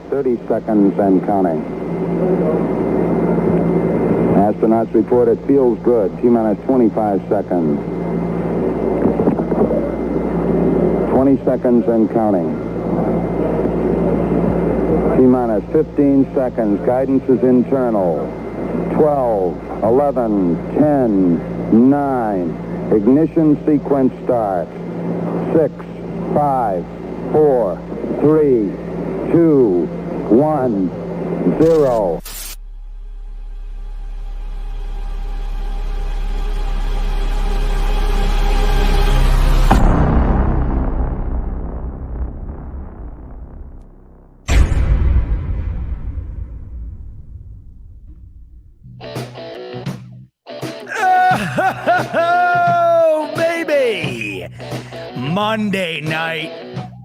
30 seconds and counting. Astronauts report it feels good. T-minus 25 seconds. 20 seconds and counting. T-minus 15 seconds. Guidance is internal. 12, 11, 10, 9. Ignition sequence starts. 6, 5, 4, 3, 2, 1, 0. Oh, baby! Monday night,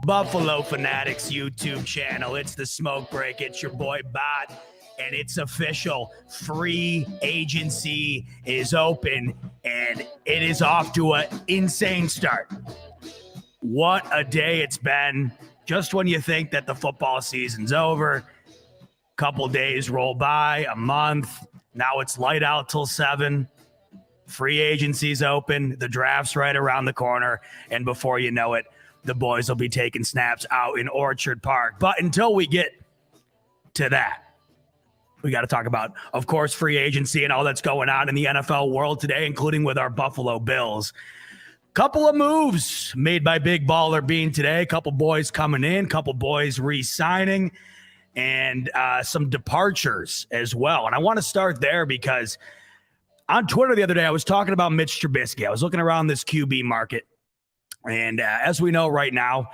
Buffalo Fanatics YouTube channel. It's the Smoke Break. It's your boy Bot, and it's official. Free agency is open, and it is off to an insane start. What a day it's been. Just when you think that the football season's over, couple days roll by, a month. Now it's light out till 7. Free agency's open. The draft's right around the corner. And before you know it, the boys will be taking snaps out in Orchard Park. But until we get to that, we got to talk about, of course, free agency and all that's going on in the NFL world today, including with our Buffalo Bills. Couple of moves made by Big Baller Bean today. Couple boys coming in, couple boys re-signing, and some departures as well. And I want to start there because on Twitter the other day, I was talking about Mitch Trubisky. I was looking around this QB market. And as we know right now,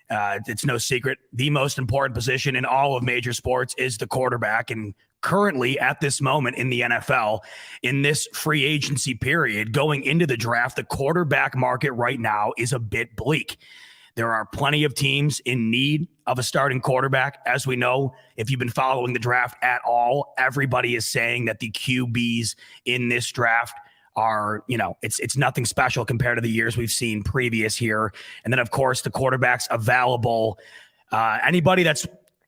it's no secret, the most important position in all of major sports is the quarterback. And currently at this moment in the NFL, in this free agency period, going into the draft, the quarterback market right now is a bit bleak. There are plenty of teams in need of a starting quarterback. As we know, if you've been following the draft at all, everybody is saying that the QBs in this draft are, it's nothing special compared to the years we've seen previous here. And then, of course, the quarterbacks available, anybody that's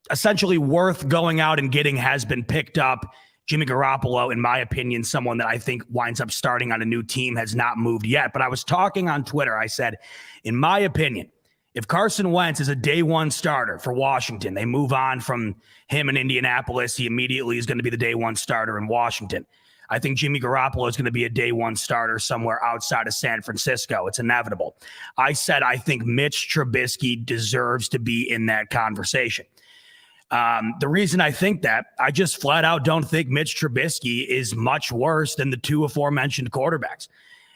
essentially worth going out and getting has been picked up. Jimmy Garoppolo, in my opinion, someone that I think winds up starting on a new team, has not moved yet. But I was talking on Twitter. I said, in my opinion, if Carson Wentz is a day one starter for Washington, they move on from him in Indianapolis, he immediately is going to be the day one starter in Washington. I think Jimmy Garoppolo is going to be a day one starter somewhere outside of San Francisco. It's inevitable. I said I think Mitch Trubisky deserves to be in that conversation. The reason I think that, I just flat out don't think Mitch Trubisky is much worse than the two aforementioned quarterbacks.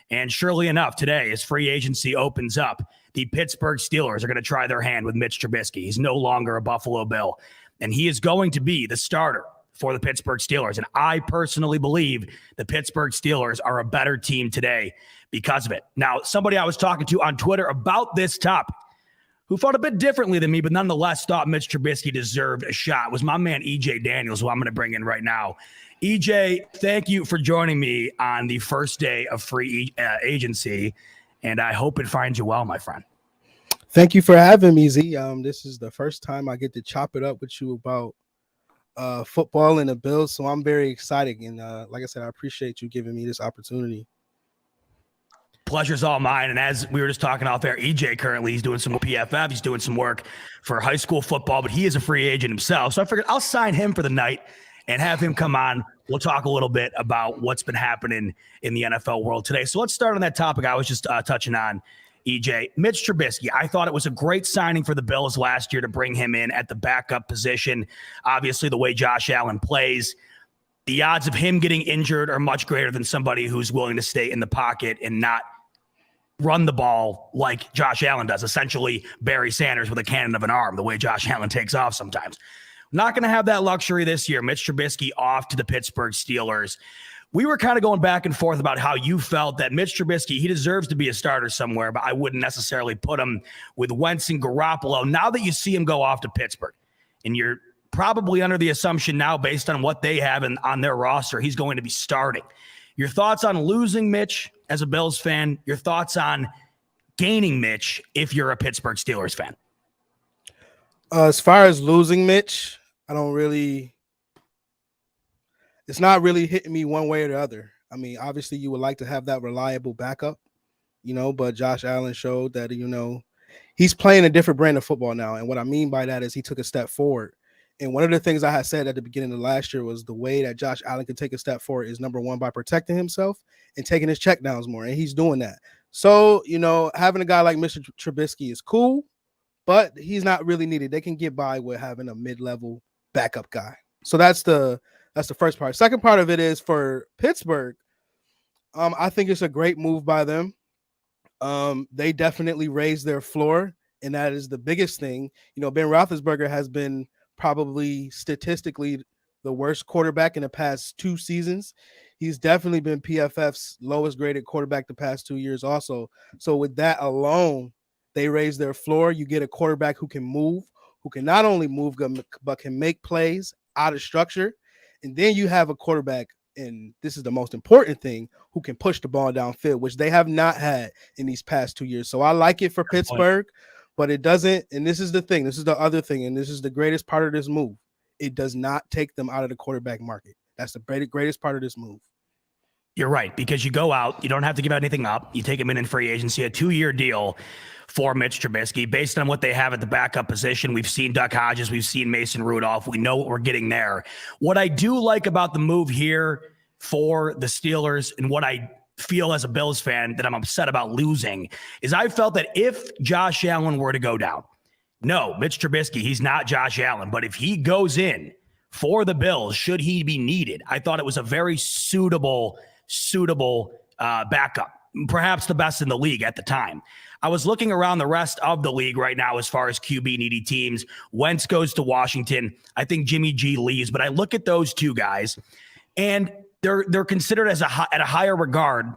And surely enough, today, as free agency opens up, the Pittsburgh Steelers are going to try their hand with Mitch Trubisky. He's no longer a Buffalo Bill, and he is going to be the starter for the Pittsburgh Steelers. And I personally believe the Pittsburgh Steelers are a better team today because of it. Now, somebody I was talking to on Twitter about this topic, who thought a bit differently than me, but nonetheless thought Mitch Trubisky deserved a shot, was my man EJ Daniels, who I'm going to bring in right now. EJ, thank you for joining me on the first day of free agency, and I hope it finds you well, my friend. Thank you for having me, Z. This is the first time I get to chop it up with you about football and the Bills, so I'm very excited. And like I said, I appreciate you giving me this opportunity. Pleasure's all mine. And as we were just talking out there, EJ currently, he's doing some PFF. He's doing some work for high school football, but he is a free agent himself. So I figured I'll sign him for the night and have him come on. We'll talk a little bit about what's been happening in the NFL world today. So let's start on that topic I was just touching on, EJ. Mitch Trubisky, I thought it was a great signing for the Bills last year to bring him in at the backup position. Obviously, the way Josh Allen plays, the odds of him getting injured are much greater than somebody who's willing to stay in the pocket and not run the ball like Josh Allen does, essentially Barry Sanders with a cannon of an arm, the way Josh Allen takes off sometimes. Not going to have that luxury this year. Mitch Trubisky off to the Pittsburgh Steelers. We were kind of going back and forth about how you felt that Mitch Trubisky, he deserves to be a starter somewhere, but I wouldn't necessarily put him with Wentz and Garoppolo. Now that you see him go off to Pittsburgh, and you're probably under the assumption now based on what they have on their roster, he's going to be starting. Your thoughts on losing Mitch as a Bills fan, your thoughts on gaining Mitch if you're a Pittsburgh Steelers fan? As far as losing Mitch, I don't really. It's not really hitting me one way or the other. I mean, obviously, you would like to have that reliable backup, but Josh Allen showed that he's playing a different brand of football now. And what I mean by that is he took a step forward. And one of the things I had said at the beginning of last year was the way that Josh Allen can take a step forward is, number one, by protecting himself and taking his checkdowns more. And he's doing that. So, having a guy like Mr. Trubisky is cool, but he's not really needed. They can get by with having a mid-level backup guy. So that's the first part. Second part of it is for Pittsburgh. I think it's a great move by them. They definitely raised their floor, and that is the biggest thing. Ben Roethlisberger has been probably statistically the worst quarterback in the past 2 seasons. He's definitely been PFF's lowest graded quarterback the past 2 years also. So with that alone, they raise their floor. You get a quarterback who can move, who can not only move, but can make plays out of structure. And then you have a quarterback, and this is the most important thing, who can push the ball downfield, which they have not had in these past 2 years. So I like it for Pittsburgh, but it doesn't. And this is the thing. This is the other thing. And this is the greatest part of this move. It does not take them out of the quarterback market. That's the greatest part of this move. You're right, because you go out, you don't have to give anything up. You take him in free agency, a 2-year deal for Mitch Trubisky based on what they have at the backup position. We've seen Duck Hodges, we've seen Mason Rudolph. We know what we're getting there. What I do like about the move here for the Steelers, and what I feel as a Bills fan that I'm upset about losing, is I felt that if Josh Allen were to go down, no, Mitch Trubisky, he's not Josh Allen, but if he goes in for the Bills, should he be needed, I thought it was a very suitable backup, perhaps the best in the league at the time. I was looking around the rest of the league right now as far as QB needy teams. Wentz goes to Washington. I think Jimmy G leaves, but I look at those two guys, and they're considered at a higher regard,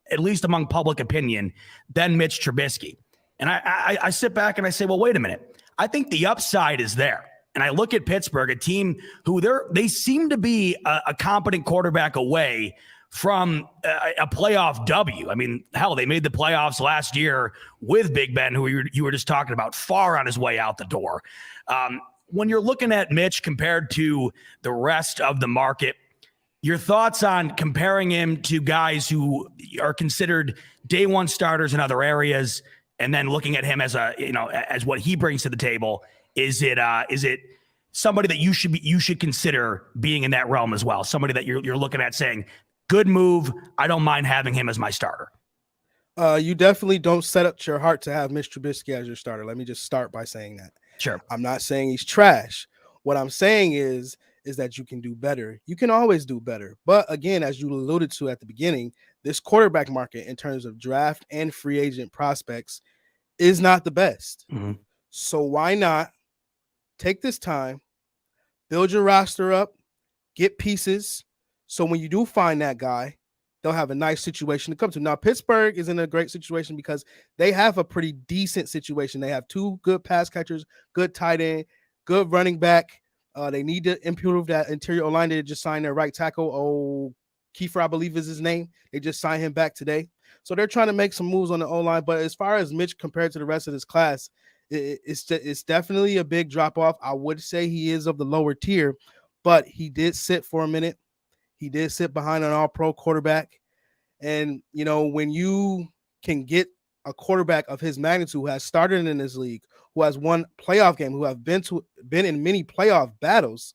at least among public opinion, than Mitch Trubisky. And I sit back and I say, well, wait a minute. I think the upside is there. And I look at Pittsburgh, a team who they seem to be a competent quarterback away from a playoff W. I mean, hell, they made the playoffs last year with Big Ben, who you were just talking about, far on his way out the door. When you're looking at Mitch compared to the rest of the market, your thoughts on comparing him to guys who are considered day one starters in other areas, and then looking at him as as what he brings to the table? Is it somebody that you should consider being in that realm as well? Somebody that you're looking at saying, good move, I don't mind having him as my starter. You definitely don't set up your heart to have Mitch Trubisky as your starter. Let me just start by saying that. Sure. I'm not saying he's trash. What I'm saying is that you can do better. You can always do better. But again, as you alluded to at the beginning, this quarterback market in terms of draft and free agent prospects is not the best. Mm-hmm. So why not take this time, build your roster up, get pieces, so when you do find that guy, they'll have a nice situation to come to. Now, Pittsburgh is in a great situation because they have a pretty decent situation. They have 2 good pass catchers, good tight end, good running back. They need to improve that interior line. They just signed their right tackle. Kiefer, I believe is his name. They just signed him back today. So they're trying to make some moves on the O-line. But as far as Mitch compared to the rest of this class, it's definitely a big drop-off. I would say he is of the lower tier, but he did sit for a minute. He did sit behind an all-pro quarterback. And, when you can get a quarterback of his magnitude who has started in this league, who has won playoff game, who have been in many playoff battles,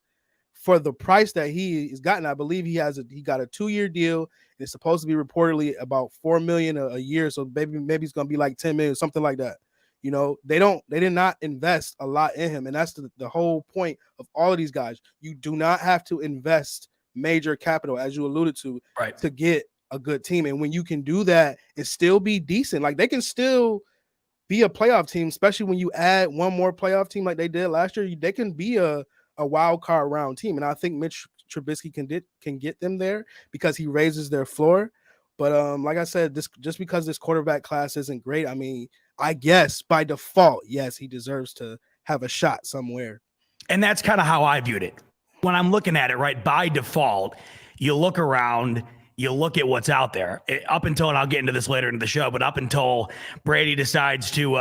for the price that he has gotten, I believe he got a 2-year deal. It's supposed to be reportedly about $4 million a year. So maybe it's going to be like $10 million, something like that. They did not invest a lot in him. And that's the whole point of all of these guys. You do not have to invest major capital, as you alluded to, right, to get a good team. And when you can do that and still be decent, like they can still be a playoff team, especially when you add one more playoff team like they did last year, they can be a wild card round team. And I think Mitch Trubisky can get them there because he raises their floor. But like I said, just because this quarterback class isn't great, I mean, I guess by default, yes, he deserves to have a shot somewhere. And that's kind of how I viewed it. When I'm looking at it, right, by default, you look around, you look at what's out there. Up until, and I'll get into this later in the show, but up until Brady decides to,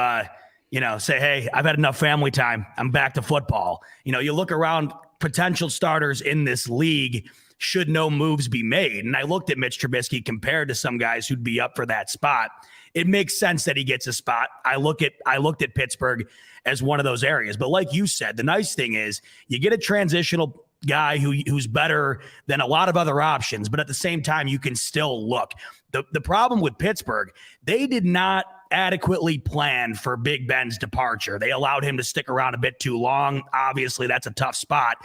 say, hey, I've had enough family time. I'm back to football. You look around potential starters in this league should no moves be made. And I looked at Mitch Trubisky compared to some guys who'd be up for that spot. It makes sense that he gets a spot. I looked at Pittsburgh as one of those areas. But like you said, the nice thing is you get a transitional guy who's better than a lot of other options, but at the same time, you can still look. The problem with Pittsburgh, they did not adequately plan for Big Ben's departure. They allowed him to stick around a bit too long. Obviously, that's a tough spot.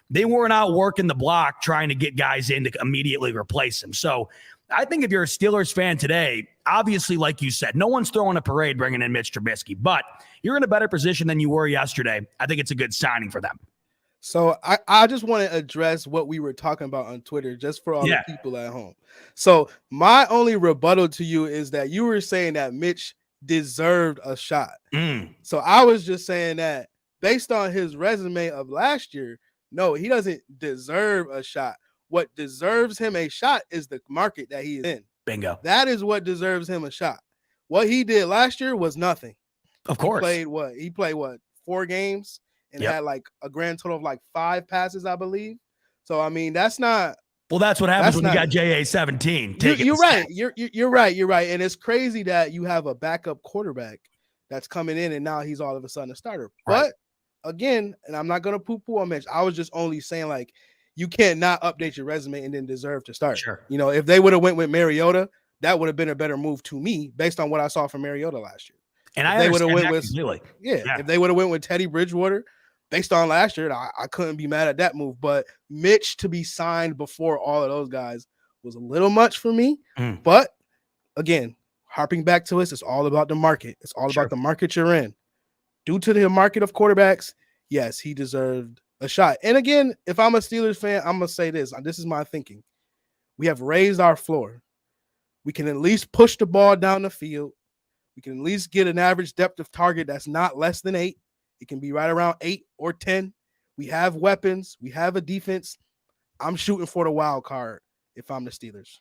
They weren't out working the block trying to get guys in to immediately replace him. So I think if you're a Steelers fan today, obviously, like you said, no one's throwing a parade bringing in Mitch Trubisky, but you're in a better position than you were yesterday. I think it's a good signing for them. So I just want to address what we were talking about on Twitter, just for all the people at home. So my only rebuttal to you is that you were saying that Mitch deserved a shot. So I was just saying that based on his resume of last year, no, he doesn't deserve a shot. What deserves him a shot is the market that he is in. Bingo. That is what deserves him a shot. What he did last year was nothing. Of course. He played 4 games? And had like a grand total of like 5 passes, I believe. So I mean, that's not. Well, that's what happens when you got JA-17. You're right. You're right. You're right. And it's crazy that you have a backup quarterback that's coming in, and now he's all of a sudden a starter. Right. But again, and I'm not gonna poo-poo on Mitch. I was just only saying like you can't not update your resume and then deserve to start. Sure. You know, if they would have went with Mariota, that would have been a better move to me based on what I saw from Mariota last year. And if they would have went with if they would have went with Teddy Bridgewater. Based on last year, I couldn't be mad at that move. But Mitch to be signed before all of those guys was a little much for me. But again, harping back to us, it's all about the market. It's all about the market you're in. Due to the market of quarterbacks, yes, he deserved a shot. And again, if I'm a Steelers fan, I'm going to say this. This is my thinking. We have raised our floor. We can at least push the ball down the field. We can at least get an average depth of target that's not less than 8. It can be right around 8 or 10. We have weapons. We have a defense. I'm shooting for the wild card if I'm the Steelers.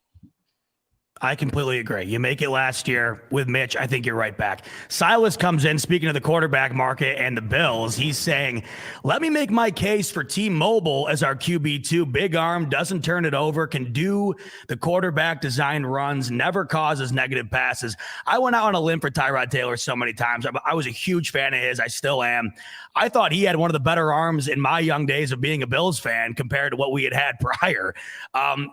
I completely agree. You make it last year with Mitch, I think you're right back. Silas comes in, speaking of the quarterback market and the Bills, he's saying, let me make my case for T-Mobile as our QB2. Big arm, doesn't turn it over, can do the quarterback design runs, never causes negative passes. I went out on a limb for Tyrod Taylor so many times. I was a huge fan of his. I still am. I thought he had one of the better arms in my young days of being a Bills fan compared to what we had prior.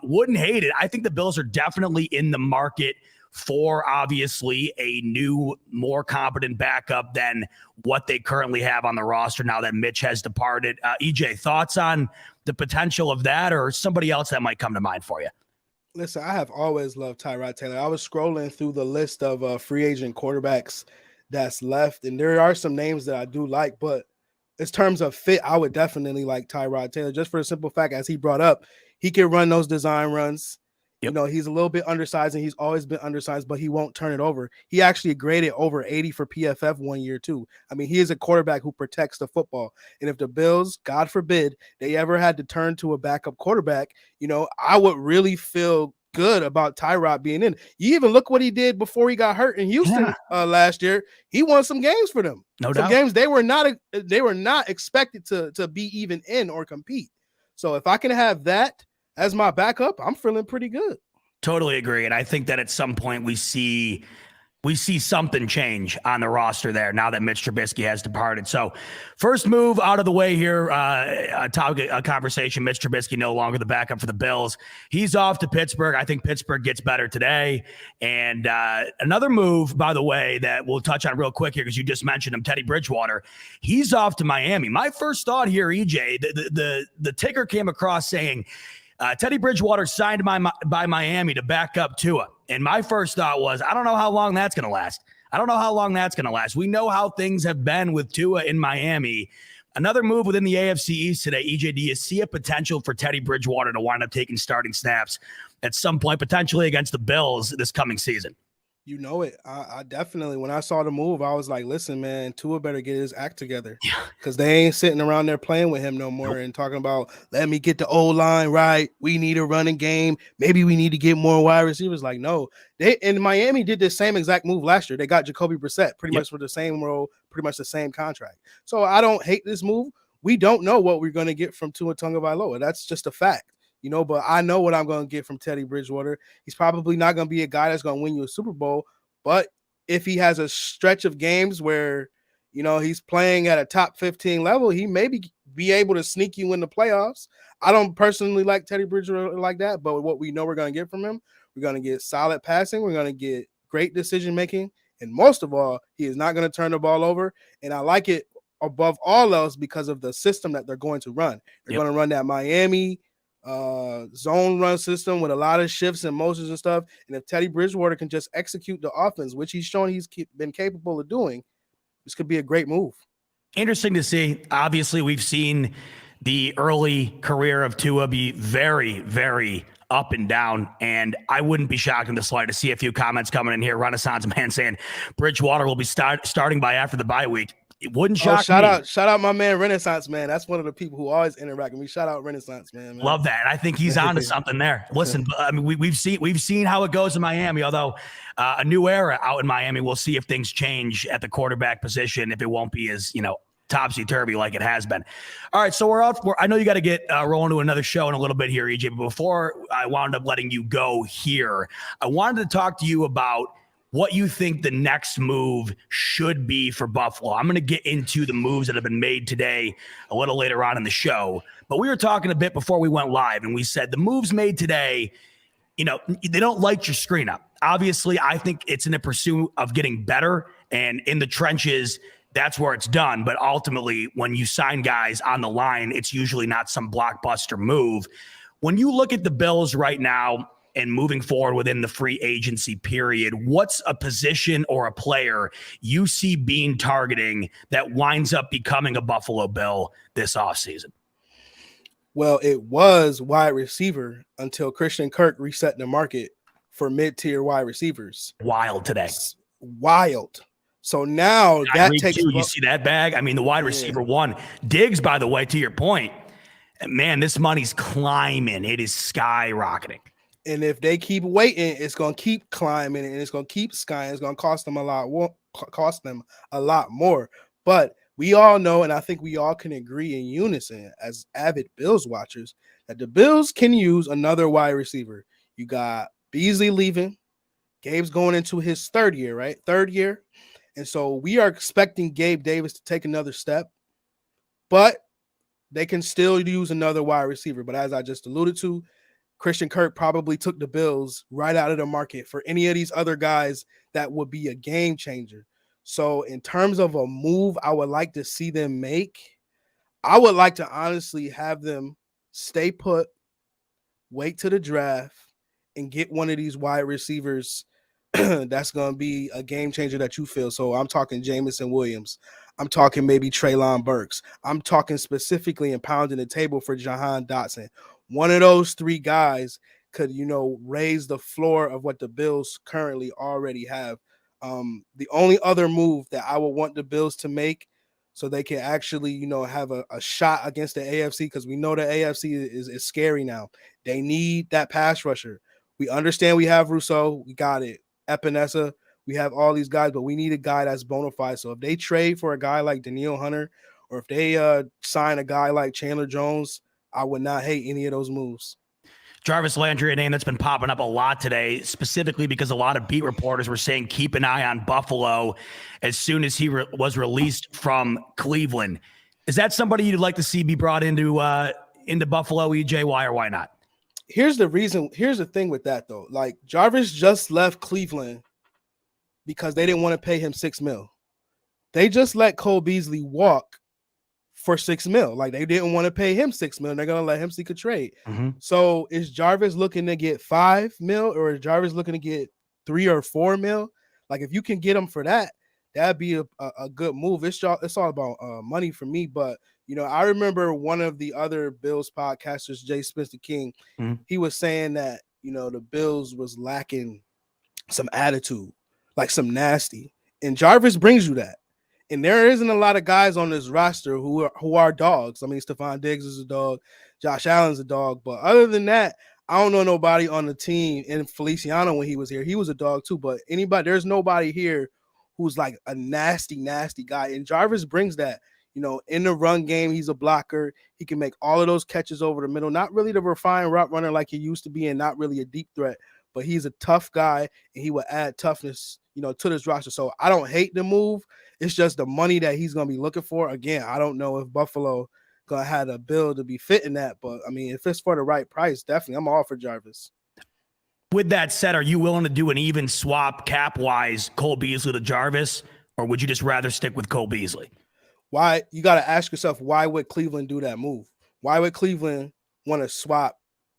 Wouldn't hate it. I think the Bills are definitely in the market for obviously a new, more competent backup than what they currently have on the roster now that Mitch has departed. EJ, thoughts on the potential of that or somebody else that might come to mind for you? Listen, I have always loved Tyrod Taylor. I was scrolling through the list of free agent quarterbacks that's left, and there are some names that I do like, but in terms of fit, I would definitely like Tyrod Taylor just for the simple fact, as he brought up, he can run those design runs. Yep. You know, he's a little bit undersized, and he's always been undersized, but he won't turn it over. He actually graded over 80 for PFF one year, too. I mean, he is a quarterback who protects the football. And if the Bills, God forbid, they ever had to turn to a backup quarterback, you know, I would really feel good about Tyrod being in. You even look what he did before he got hurt in Houston last year. He won some games for them. No doubt. Some games they were not expected to be even in or compete. So if I can have that as my backup, I'm feeling pretty good. Totally agree. And I think that at some point we see something change on the roster there now that Mitch Trubisky has departed. So first move out of the way here, a conversation. Mitch Trubisky no longer the backup for the Bills. He's off to Pittsburgh. I think Pittsburgh gets better today. And another move, by the way, that we'll touch on real quick here because you just mentioned him, Teddy Bridgewater. He's off to Miami. My first thought here, EJ, the ticker came across saying, Teddy Bridgewater signed by Miami to back up Tua. And my first thought was, I don't know how long that's going to last. We know how things have been with Tua in Miami. Another move within the AFC East today, EJ, do you see a potential for Teddy Bridgewater to wind up taking starting snaps at some point, potentially against the Bills this coming season? You know it. I definitely, when I saw the move, I was like, listen, man, Tua better get his act together because they ain't sitting around there playing with him no more and talking about, let me get the O-line right. We need a running game. Maybe we need to get more wide receivers. Like, no. They in Miami did the same exact move last year. They got Jacoby Brissett pretty much for the same role, pretty much the same contract. So I don't hate this move. we don't know what we're going to get from Tua Tagovailoa. That's just a fact, but I know what I'm going to get from Teddy Bridgewater. He's probably not going to be a guy that's going to win you a Super Bowl, but if he has a stretch of games where, he's playing at a top 15 level, he may be able to sneak you in the playoffs. I don't personally like Teddy Bridgewater like that, but what we know we're going to get from him, we're going to get solid passing. We're going to get great decision-making. And most of all, he is not going to turn the ball over. And I like it above all else because of the system that they're going to run. They're going to run that Miami zone run system with a lot of shifts and motions and stuff. And if Teddy Bridgewater can just execute the offense, which he's shown he's been capable of doing, this could be a great move. Interesting to see. Obviously, we've seen the early career of Tua be very, very up and down, and I wouldn't be shocked in the slightest to see a few comments coming in here. Renaissance man saying Bridgewater will be starting by after the bye week. It wouldn't shock me. Shout out my man Renaissance man. That's one of the people who always interact with me. Shout out Renaissance man. Love that. I think he's onto something there. Listen, I mean, we've seen how it goes in Miami. Although a new era out in Miami, we'll see if things change at the quarterback position. If it won't be as topsy-turvy like it has been. All right, so we're out. I know you got to get rolling to another show in a little bit here, EJ, but before I wound up letting you go here, I wanted to talk to you about what you think the next move should be for Buffalo. I'm going to get into the moves that have been made today a little later on in the show, but we were talking a bit before we went live, and we said the moves made today, they don't light your screen up. Obviously, I think it's in the pursuit of getting better, and in the trenches, that's where it's done. But ultimately, when you sign guys on the line, it's usually not some blockbuster move. When you look at the Bills right now and moving forward within the free agency period, what's a position or a player you see being targeting that winds up becoming a Buffalo Bill this offseason? Well, it was wide receiver until Christian Kirk reset the market for mid-tier wide receivers. Wild today. Wild. So now that takes you see that bag? I mean, the wide receiver one. Diggs, by the way, to your point, man, this money's climbing. It is skyrocketing. And if they keep waiting, it's going to keep climbing and it's going to keep skying. It's going to cost them a lot more. But we all know, and I think we all can agree in unison as avid Bills watchers, that the Bills can use another wide receiver. You got Beasley leaving. Gabe's going into his third year, right? Third year. And so we are expecting Gabe Davis to take another step, but they can still use another wide receiver. But as I just alluded to, Christian Kirk probably took the Bills right out of the market for any of these other guys that would be a game changer. So in terms of a move I would like to see them make, I would like to honestly have them stay put, wait to the draft, and get one of these wide receivers that's going to be a game changer that you feel. So I'm talking Jamison Williams. I'm talking maybe Treylon Burks. I'm talking specifically and pounding the table for Jahan Dotson. One of those three guys could, raise the floor of what the Bills currently already have. The only other move that I would want the Bills to make so they can actually, have a shot against the AFC, because we know the AFC is scary now. They need that pass rusher. We understand we have Rousseau. We got it. Epinesa, we have all these guys, but we need a guy that's bona fide. So if they trade for a guy like Danielle Hunter, or if they sign a guy like Chandler Jones, I would not hate any of those moves. Jarvis Landry, a name that's been popping up a lot today, specifically because a lot of beat reporters were saying keep an eye on Buffalo as soon as he was released from Cleveland. Is that somebody you'd like to see be brought into Buffalo, EJ? Why or why not? Here's the reason. Here's the thing with that, though. Like, Jarvis just left Cleveland because they didn't want to pay him $6 million. They just let Cole Beasley walk for $6 million. Like, they didn't want to pay him $6 million. They're gonna let him seek a trade. Mm-hmm. So is Jarvis looking to get $5 million, or is Jarvis looking to get $3 or $4 million? Like, if you can get him for that, that'd be a good move. It's all about money for me. But I remember one of the other Bills podcasters, Jay Spencer King, he was saying that the Bills was lacking some attitude, like some nasty, and Jarvis brings you that. And there isn't a lot of guys on this roster who are dogs. I mean, Stephon Diggs is a dog, Josh Allen's a dog, but other than that, I don't know nobody on the team. And Feliciano, when he was here, he was a dog too. But there's nobody here who's like a nasty, nasty guy. And Jarvis brings that. In the run game, he's a blocker. He can make all of those catches over the middle. Not really the refined route runner like he used to be, and not really a deep threat, but he's a tough guy, and he will add toughness, to this roster. So I don't hate the move. It's just the money that he's going to be looking for. Again, I don't know if Buffalo going to have a bill to be fitting that, but I mean, if it's for the right price, definitely I'm all for Jarvis. With that said, are you willing to do an even swap cap-wise, Cole Beasley to Jarvis, or would you just rather stick with Cole Beasley? Why? You got to ask yourself, why would Cleveland do that move? Why would Cleveland want to swap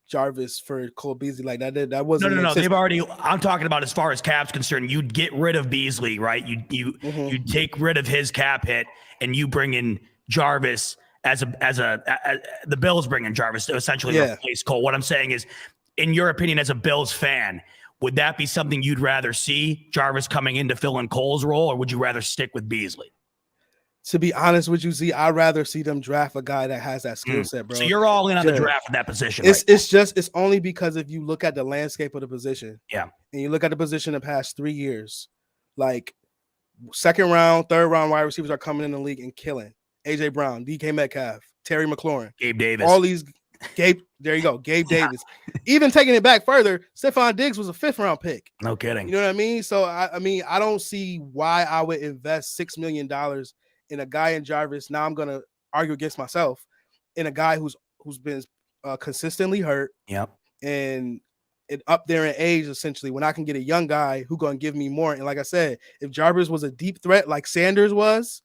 Jarvis for Cole Beasley like that? That wasn't no. They've already. I'm talking about as far as cap's concerned. You'd get rid of Beasley, right? You take rid of his cap hit, and you bring in Jarvis as the Bills bring in Jarvis to essentially replace Cole. What I'm saying is, in your opinion, as a Bills fan, would that be something you'd rather see, Jarvis coming in to fill in Cole's role, or would you rather stick with Beasley? To be honest with you, Z, I'd rather see them draft a guy that has that skill set, bro. So you're all in on the draft of that position. It's only because if you look at the landscape of the position, and you look at the position the past 3 years, like second round, third round wide receivers are coming in the league and killing. AJ Brown, DK Metcalf, Terry McLaurin, Gabe Davis, all these. There you go, Gabe Davis. Even taking it back further, Stephon Diggs was a 5th round pick. No kidding. You know what I mean? So I don't see why I would invest $6 million in a guy in Jarvis. Now I'm gonna argue against myself in a guy who's been consistently hurt. And up there in age, essentially, when I can get a young guy who gonna give me more. And like I said, if Jarvis was a deep threat like Sanders was,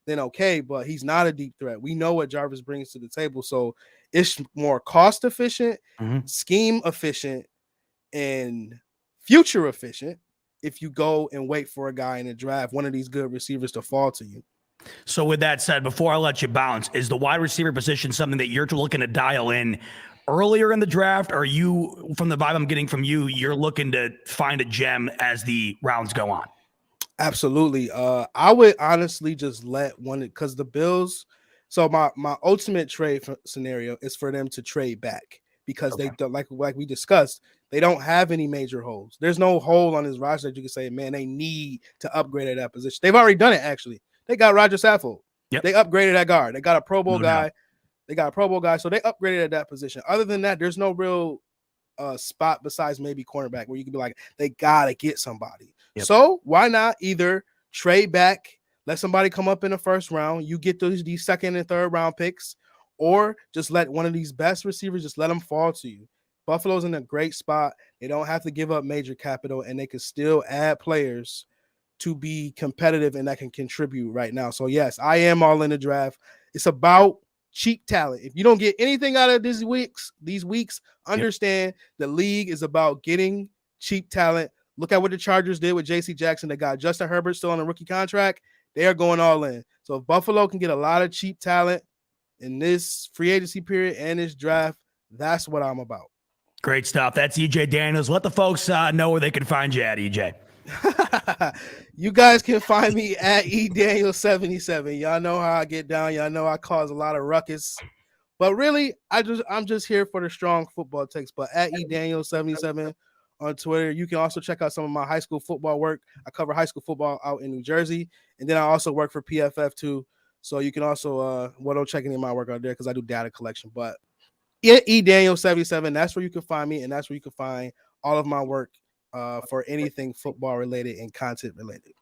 then okay, but he's not a deep threat. We know what Jarvis brings to the table, so it's more cost efficient, scheme efficient, and future efficient if you go and wait for a guy in the draft, one of these good receivers to fall to you. So with that said, before I let you bounce, is the wide receiver position something that you're looking to dial in earlier in the draft, or you, from the vibe I'm getting from you, you're looking to find a gem as the rounds go on? Absolutely. I would honestly just let one, because the Bills, so my ultimate trade scenario is for them to trade back, because they don't, like we discussed, they don't have any major holes. There's no hole on this roster that you can say, man, they need to upgrade at that position. They've already done it, actually. They got Roger Saffold. They upgraded that guard. They got a Pro Bowl guy. They got a Pro Bowl guy, so they upgraded at that position. Other than that, there's no real spot besides maybe cornerback where you can be like, they got to get somebody. So why not either trade back, let somebody come up in the first round, you get these second and third round picks, or just let one of these best receivers, just let them fall to you. Buffalo's in a great spot. They don't have to give up major capital, and they can still add players to be competitive and that can contribute right now. So yes, I am all in the draft. It's about cheap talent. If you don't get anything out of these weeks, understand the league is about getting cheap talent. Look at what the Chargers did with J.C. Jackson. They got Justin Herbert still on a rookie contract. They are going all in. So if Buffalo can get a lot of cheap talent in this free agency period and this draft, that's what I'm about. Great stuff. That's EJ Daniels. Let the folks know where they can find you at, EJ. You guys can find me at eDaniel77. Y'all know how I get down. Y'all know I cause a lot of ruckus. But really, I'm just here for the strong football takes. But at eDaniel77 on Twitter. You can also check out some of my high school football work. I cover high school football out in New Jersey. And then I also work for PFF too. So you can also don't check any of my work out there because I do data collection. But eDaniel77, that's where you can find me, and that's where you can find all of my work for anything football related and content related.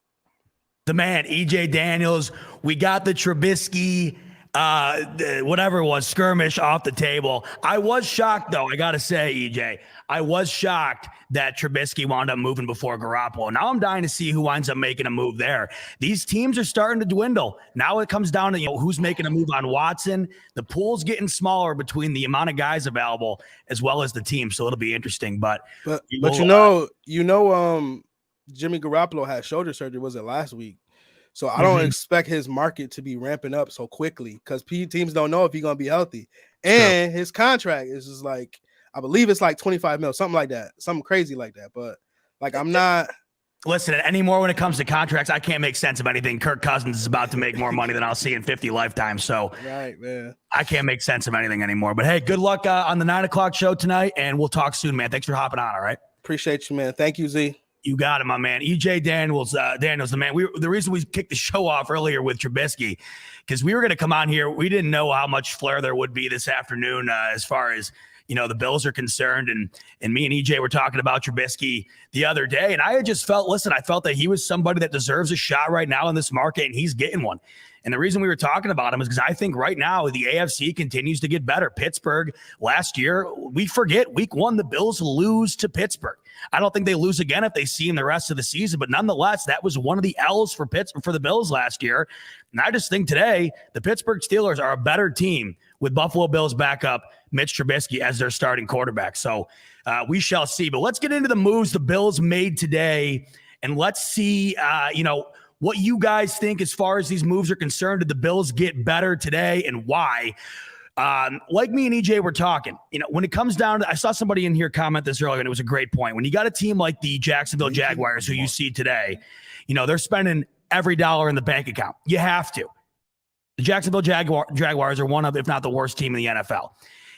The man, EJ Daniels. We got the Trubisky, whatever it was, skirmish off the table. I was shocked, though. I got to say, EJ, I was shocked that Trubisky wound up moving before Garoppolo. Now I'm dying to see who winds up making a move there. These teams are starting to dwindle. Now it comes down to who's making a move on Watson. The pool's getting smaller between the amount of guys available as well as the team, so it'll be interesting. But Jimmy Garoppolo had shoulder surgery. Was it last week? So I don't expect his market to be ramping up so quickly because teams don't know if he's going to be healthy. And his contract is just like, I believe it's like 25 mil, something like that, something crazy like that. But like, I'm not. Listen, anymore when it comes to contracts, I can't make sense of anything. Kirk Cousins is about to make more money than I'll see in 50 lifetimes. So right, man, I can't make sense of anything anymore. But hey, good luck on the 9 o'clock show tonight, and we'll talk soon, man. Thanks for hopping on. All right. Appreciate you, man. Thank you, Z. You got him, my man. EJ Daniels, the man. The reason we kicked the show off earlier with Trubisky, because we were going to come on here. We didn't know how much flair there would be this afternoon as far as, the Bills are concerned. And me and EJ were talking about Trubisky the other day. And I just felt that he was somebody that deserves a shot right now in this market, and he's getting one. And the reason we were talking about him is because I think right now the AFC continues to get better. Pittsburgh last year, we forget week 1, the Bills lose to Pittsburgh. I don't think they lose again if they see him the rest of the season, but nonetheless, that was one of the L's for the Bills last year. And I just think today the Pittsburgh Steelers are a better team with Buffalo Bills backup Mitch Trubisky as their starting quarterback. So we shall see. But let's get into the moves the Bills made today, and let's see, what you guys think as far as these moves are concerned. Did the Bills get better today, and why? Like me and EJ were talking, when it comes down to, I saw somebody in here comment this earlier, and it was a great point. When you got a team like the Jacksonville Jaguars, who you see today, they're spending every dollar in the bank account. You have to. The Jacksonville Jaguars are one of, if not the worst team in the NFL.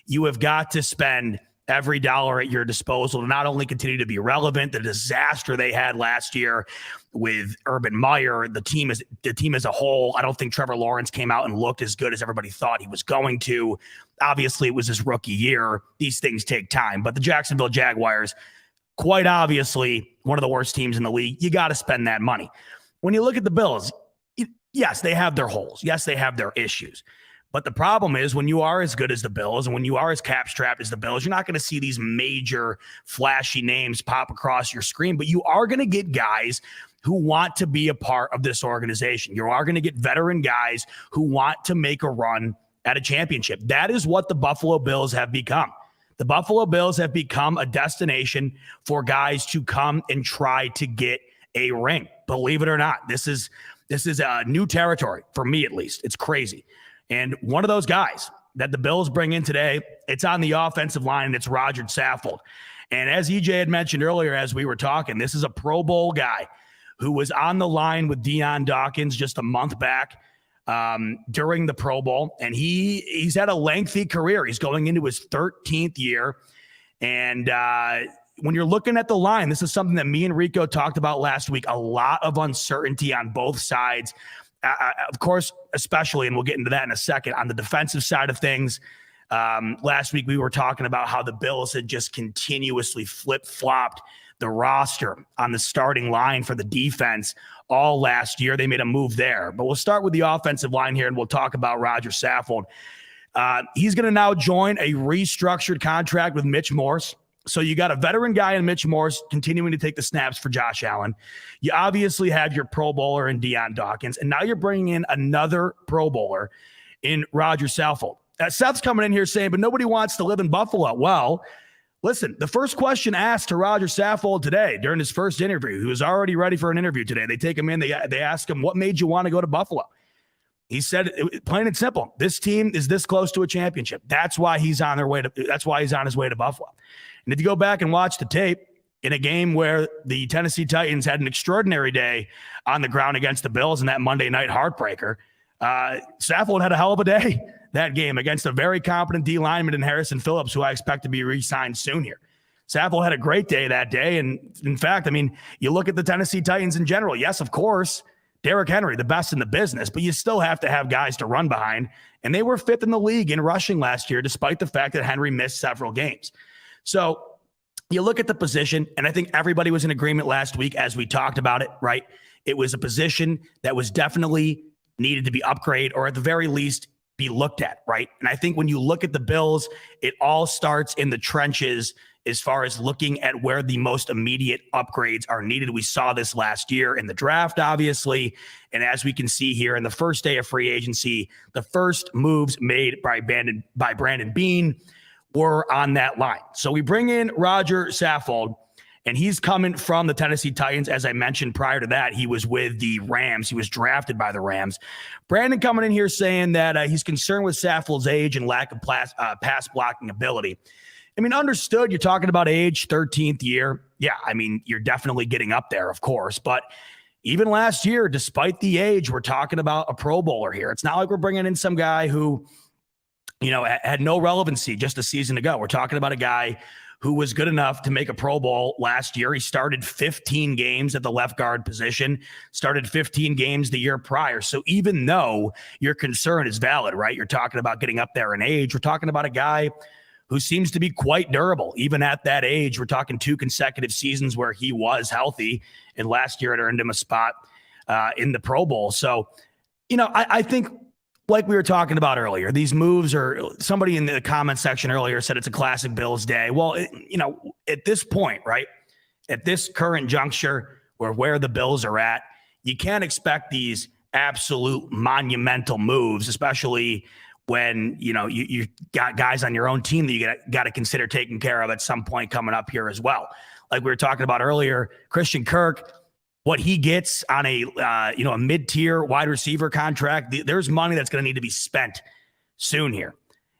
You have got to spend every dollar at your disposal to not only continue to be relevant, the disaster they had last year with Urban Meyer, the team as a whole. I don't think Trevor Lawrence came out and looked as good as everybody thought he was going to. Obviously, it was his rookie year. These things take time. But the Jacksonville Jaguars, quite obviously, one of the worst teams in the league. You got to spend that money. When you look at the Bills, yes, they have their holes. Yes, they have their issues. But the problem is when you are as good as the Bills and when you are as cap-strapped as the Bills, you're not going to see these major flashy names pop across your screen, but you are going to get guys who want to be a part of this organization. You are going to get veteran guys who want to make a run at a championship. That is what the Buffalo Bills have become. The Buffalo Bills have become a destination for guys to come and try to get a ring. Believe it or not, this is a new territory for me, at least. It's crazy. And one of those guys that the Bills bring in today, it's on the offensive line, and it's Roger Saffold. And as EJ had mentioned earlier as we were talking, this is a Pro Bowl guy who was on the line with Deion Dawkins just a month back during the Pro Bowl. And he's had a lengthy career. He's going into his 13th year. And when you're looking at the line, this is something that me and Rico talked about last week, a lot of uncertainty on both sides. Of course, especially, and we'll get into that in a second, on the defensive side of things. Last week, we were talking about how the Bills had just continuously flip-flopped the roster on the starting line for the defense all last year. They made a move there. But we'll start with the offensive line here, and we'll talk about Roger Saffold. He's going to now join a restructured contract with Mitch Morse. So you got a veteran guy in Mitch Morse continuing to take the snaps for Josh Allen. You obviously have your Pro Bowler in Deion Dawkins, and now you're bringing in another Pro Bowler in Roger Saffold. Seth's coming in here saying, but nobody wants to live in Buffalo. Well, listen, the first question asked to Roger Saffold today during his first interview, he was already ready for an interview today. They take him in, they ask him, what made you want to go to Buffalo? He said, plain and simple, this team is this close to a championship. That's why he's on his way to Buffalo. And if you go back and watch the tape, in a game where the Tennessee Titans had an extraordinary day on the ground against the Bills in that Monday night heartbreaker, Saffold had a hell of a day that game against a very competent D lineman in Harrison Phillips, who I expect to be re-signed soon here. Saffold had a great day that day. And in fact, you look at the Tennessee Titans in general. Yes, of course, Derrick Henry, the best in the business, but you still have to have guys to run behind. And they were 5th in the league in rushing last year, despite the fact that Henry missed several games. So you look at the position, and I think everybody was in agreement last week as we talked about it, right? It was a position that was definitely needed to be upgraded, or at the very least be looked at, right? And I think when you look at the Bills, it all starts in the trenches as far as looking at where the most immediate upgrades are needed. We saw this last year in the draft, obviously. And as we can see here in the first day of free agency, the first moves made by Brandon Beane were on that line. So we bring in Roger Saffold, and he's coming from the Tennessee Titans. As I mentioned prior to that, he was with the Rams. He was drafted by the Rams. Brandon coming in here saying that he's concerned with Saffold's age and lack of pass blocking ability. Understood. You're talking about age, 13th year. Yeah, you're definitely getting up there, of course. But even last year, despite the age, we're talking about a Pro Bowler here. It's not like we're bringing in some guy who, had no relevancy just a season ago. We're talking about a guy who was good enough to make a Pro Bowl last year. He started 15 games at the left guard position, started 15 games the year prior. So even though your concern is valid, right? You're talking about getting up there in age. We're talking about a guy who seems to be quite durable. Even at that age, we're talking 2 consecutive seasons where he was healthy. And last year it earned him a spot in the Pro Bowl. So, I think, like we were talking about earlier, these moves are, somebody in the comment section earlier said it's a classic Bills day. Well, at this point, right, at this current juncture where the Bills are at, you can't expect these absolute monumental moves, especially when, you got guys on your own team that you got to consider taking care of at some point coming up here as well. Like we were talking about earlier, Christian Kirk, what he gets on a mid-tier wide receiver contract, there's money that's going to need to be spent soon here.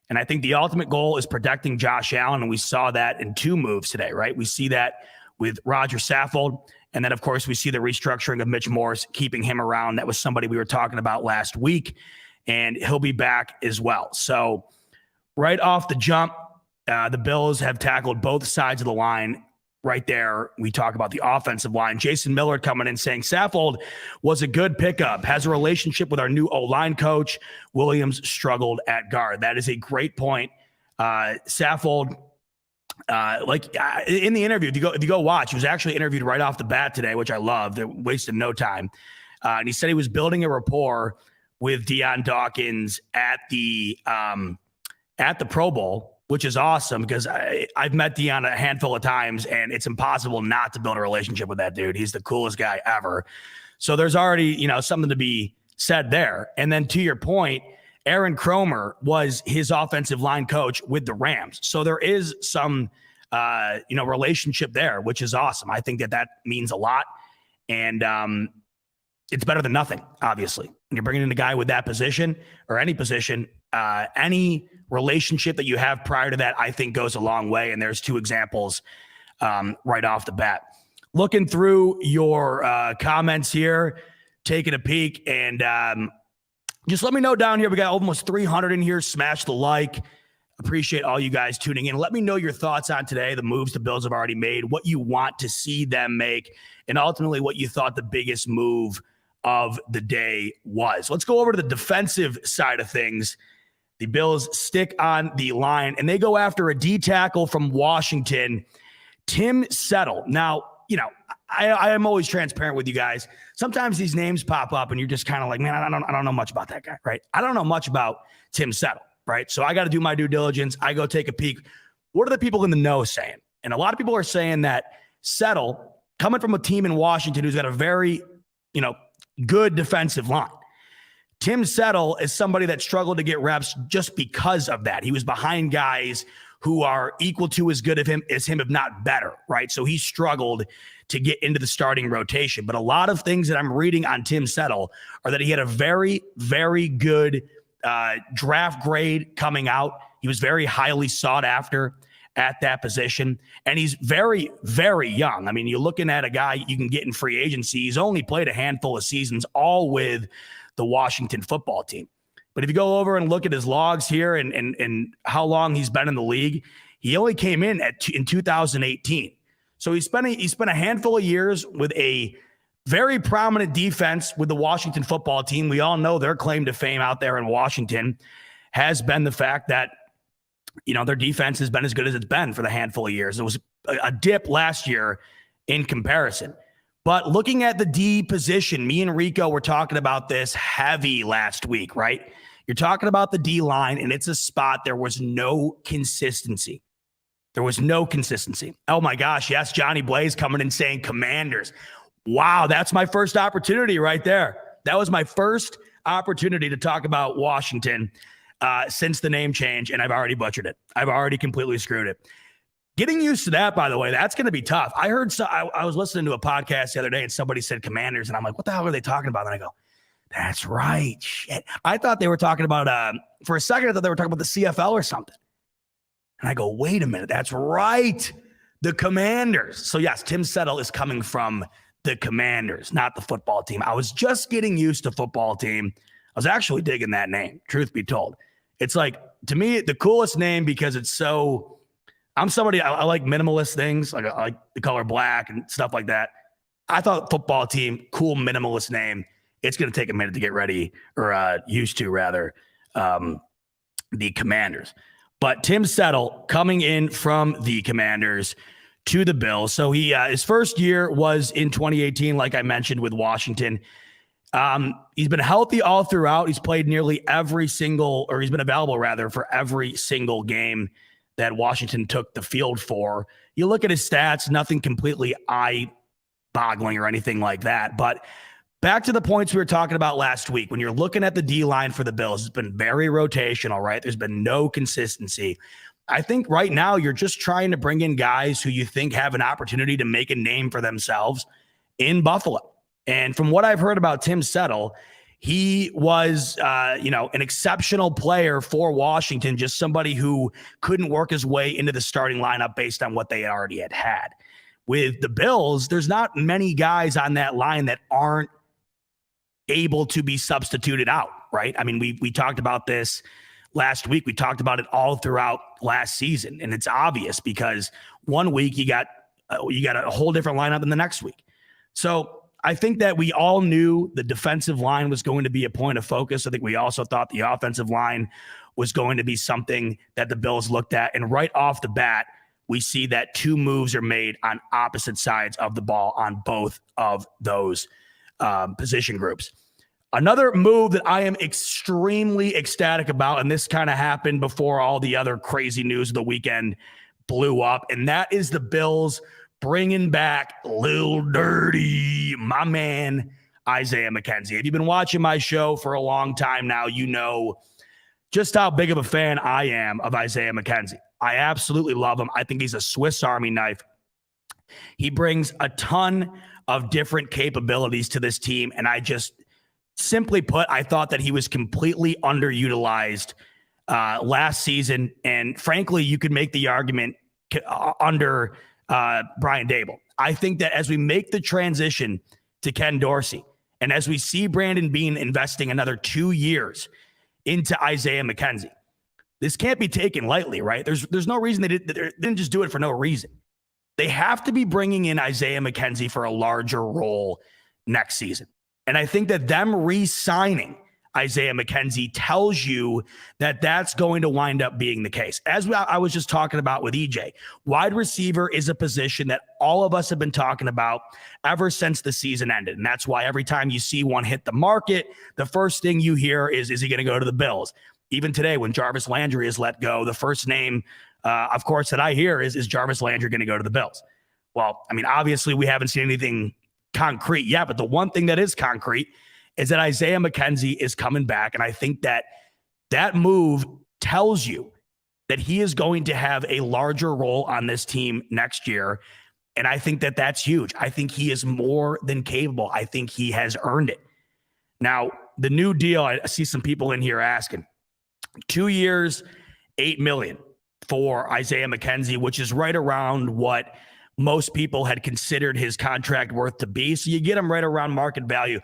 And I think the ultimate goal is protecting Josh Allen, and we saw that in 2 moves today, right? We see that with Roger Saffold, and then, of course, we see the restructuring of Mitch Morse, keeping him around. That was somebody we were talking about last week, and he'll be back as well. So right off the jump, the Bills have tackled both sides of the line. Right there, we talk about the offensive line. Jason Miller coming in saying Saffold was a good pickup, has a relationship with our new O-line coach. Williams struggled at guard. That is a great point. Saffold, in the interview, if you go watch, he was actually interviewed right off the bat today, which I love. They wasted no time. And he said he was building a rapport with Deion Dawkins at the Pro Bowl, which is awesome because I've met Deion a handful of times, and it's impossible not to build a relationship with that dude. He's the coolest guy ever. So there's already, something to be said there. And then to your point, Aaron Cromer was his offensive line coach with the Rams. So there is some, relationship there, which is awesome. I think that means a lot. And it's better than nothing, obviously. When you're bringing in a guy with that position or any position, any relationship that you have prior to that, I think goes a long way. And there's 2 examples right off the bat. Looking through your comments here, taking a peek, and just let me know down here. We got almost 300 in here. Smash the like. Appreciate all you guys tuning in. Let me know your thoughts on today, the moves the Bills have already made, what you want to see them make, and ultimately what you thought the biggest move of the day was. Let's go over to the defensive side of things. The Bills stick on the line, and they go after a D tackle from Washington, Tim Settle. Now, I am always transparent with you guys. Sometimes these names pop up, and you're just kind of like, man, I don't know much about that guy, right? I don't know much about Tim Settle, right? So I got to do my due diligence. I go take a peek. What are the people in the know saying? And a lot of people are saying that Settle, coming from a team in Washington who's got a very, good defensive line. Tim Settle is somebody that struggled to get reps just because of that. He was behind guys who are equal to as good as him, if not better, right? So he struggled to get into the starting rotation. But a lot of things that I'm reading on Tim Settle are that he had a very, very good draft grade coming out. He was very highly sought after at that position. And he's very, very young. I mean, you're looking at a guy you can get in free agency. He's only played a handful of seasons, all with the Washington football team. But if you go over and look at his logs here and how long he's been in the league, he only came in in 2018. So he spent a handful of years with a very prominent defense with the Washington football team. We all know their claim to fame out there in Washington has been the fact that, their defense has been as good as it's been for the handful of years. It was a dip last year in comparison. But looking at the D position, me and Rico were talking about this heavy last week, right? You're talking about the D line, and it's a spot there was no consistency. There was no consistency. Oh my gosh, yes, Johnny Blaze coming in saying Commanders. Wow, that's my first opportunity right there. That was my first opportunity to talk about Washington since the name change, and I've already butchered it. I've already completely screwed it. Getting used to that, by the way, that's going to be tough. I heard I was listening to a podcast the other day, and somebody said Commanders, and I'm like, what the hell are they talking about? And I go, that's right. Shit. I thought they were talking about, for a second, I thought they were talking about the CFL or something. And I go, wait a minute. That's right. The Commanders. So yes, Tim Settle is coming from the Commanders, not the football team. I was just getting used to football team. I was actually digging that name, truth be told. It's like, to me, the coolest name because it's so, I'm somebody, I like minimalist things. Like I like the color black and stuff like that. I thought football team, cool minimalist name. It's going to take a minute to get ready, or used to rather, the Commanders. But Tim Settle coming in from the Commanders to the Bills. So he his first year was in 2018, like I mentioned, with Washington. He's been healthy all throughout. He's played nearly every single, or he's been available rather, for every single game that Washington took the field for. You look at his stats, nothing completely eye-boggling or anything like that. But back to the points we were talking about last week, when you're looking at the D-line for the Bills, it's been very rotational, right? There's been no consistency. I think right now you're just trying to bring in guys who you think have an opportunity to make a name for themselves in Buffalo. And from what I've heard about Tim Settle, he was, an exceptional player for Washington, just somebody who couldn't work his way into the starting lineup based on what they already had. With the Bills, there's not many guys on that line that aren't able to be substituted out, right? I mean, we talked about this last week. We talked about it all throughout last season, and it's obvious because one week you got a whole different lineup than the next week. So I think that we all knew the defensive line was going to be a point of focus. I think we also thought the offensive line was going to be something that the Bills looked at. And right off the bat, we see that two moves are made on opposite sides of the ball on both of those position groups. Another move that I am extremely ecstatic about, and this kind of happened before all the other crazy news of the weekend blew up, and that is the Bills bringing back Lil Dirty, my man, Isaiah McKenzie. If you've been watching my show for a long time now, you know just how big of a fan I am of Isaiah McKenzie. I absolutely love him. I think he's a Swiss Army knife. He brings a ton of different capabilities to this team, and I just, simply put, I thought that he was completely underutilized last season, and frankly, you could make the argument under Brian Dable. I think that as we make the transition to Ken Dorsey, and as we see Brandon Beane investing another 2 years into Isaiah McKenzie, this can't be taken lightly, right? There's no reason they didn't just do it for no reason. They have to be bringing in Isaiah McKenzie for a larger role next season. And I think that them re-signing Isaiah McKenzie tells you that that's going to wind up being the case. As I was just talking about with EJ, wide receiver is a position that all of us have been talking about ever since the season ended. And that's why every time you see one hit the market, the first thing you hear is he going to go to the Bills? Even today, when Jarvis Landry is let go, the first name, of course, that I hear is Jarvis Landry going to go to the Bills? Well, I mean, obviously we haven't seen anything concrete yet, but the one thing that is concrete is that Isaiah McKenzie is coming back. And I think that that move tells you that he is going to have a larger role on this team next year. And I think that that's huge. I think he is more than capable. I think he has earned it. Now, the new deal, I see some people in here asking, 2 years, $8 million for Isaiah McKenzie, which is right around what most people had considered his contract worth to be. So you get him right around market value.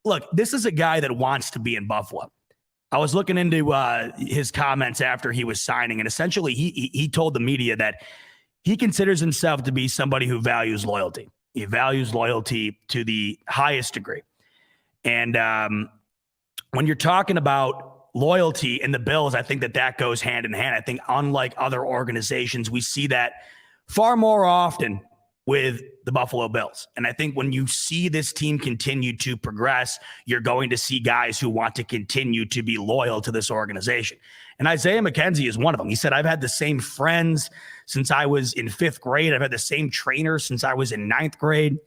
Look, this is a guy that wants to be in Buffalo. I was looking into his comments after he was signing, and essentially he told the media that he considers himself to be somebody who values loyalty. He values loyalty to the highest degree. And when you're talking about loyalty in the Bills, I think that goes hand in hand. I think unlike other organizations, we see that far more often with the Buffalo Bills. And I think when you see this team continue to progress, you're going to see guys who want to continue to be loyal to this organization. And Isaiah McKenzie is one of them. He said, I've had the same friends since I was in 5th grade. I've had the same trainer since I was in 9th grade.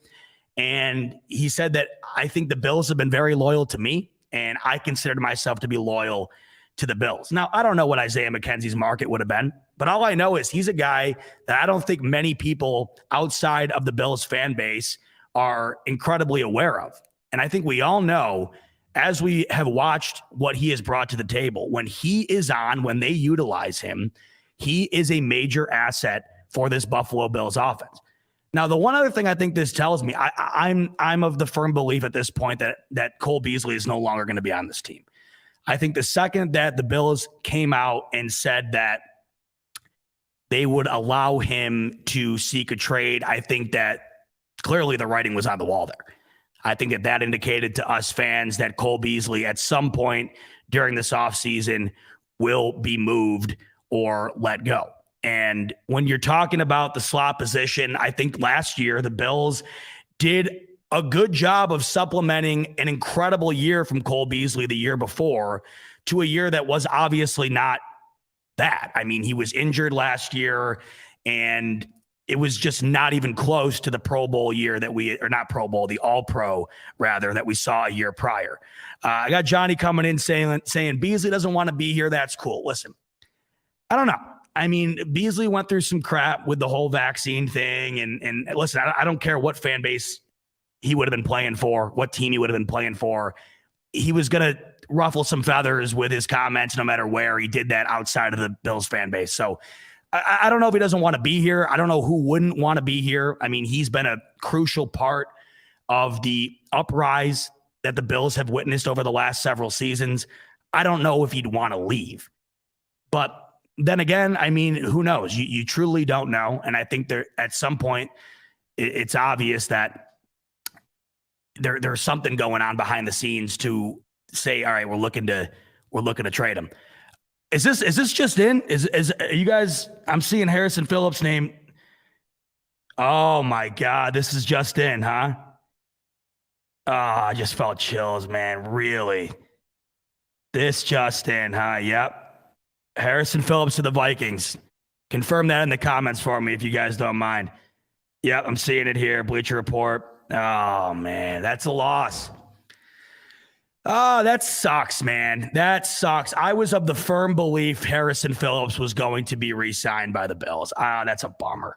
And he said that I think the Bills have been very loyal to me, and I considered myself to be loyal to the Bills. Now, I don't know what Isaiah McKenzie's market would have been, but all I know is he's a guy that I don't think many people outside of the Bills fan base are incredibly aware of. And I think we all know, as we have watched what he has brought to the table, when he is on, when they utilize him, he is a major asset for this Buffalo Bills offense. Now, the one other thing I think this tells me, I'm of the firm belief at this point that Cole Beasley is no longer going to be on this team. I think the second that the Bills came out and said that they would allow him to seek a trade. I think that clearly the writing was on the wall there. I think that that indicated to us fans that Cole Beasley at some point during this offseason will be moved or let go. And when you're talking about the slot position, I think last year the Bills did a good job of supplementing an incredible year from Cole Beasley the year before to a year that was obviously not that. I mean, he was injured last year, and it was just not even close to the Pro Bowl year that or not Pro Bowl, the All-Pro, rather, that we saw a year prior. I got Johnny coming in saying Beasley doesn't want to be here. That's cool. Listen, I don't know. I mean, Beasley went through some crap with the whole vaccine thing. And listen, I don't care what fan base he would have been playing for, what team he would have been playing for. He was going to ruffle some feathers with his comments no matter where. He did that outside of the Bills fan base. So I don't know if he doesn't want to be here. I don't know who wouldn't want to be here. I mean, he's been a crucial part of the uprise that the Bills have witnessed over the last several seasons. I don't know if he'd want to leave. But then again, I mean, who knows? You truly don't know. And I think there at some point it's obvious that there's something going on behind the scenes to say, all right, we're looking to trade him. Is this just in? Are you guys? I'm seeing Harrison Phillips' name. Oh my God, this is just in, huh? Oh, I just felt chills, man. Really? This just in, huh? Yep. Harrison Phillips to the Vikings. Confirm that in the comments for me if you guys don't mind. Yep, I'm seeing it here. Bleacher Report. Oh man, that's a loss. Oh, that sucks, man. That sucks. I was of the firm belief Harrison Phillips was going to be re-signed by the Bills. That's a bummer.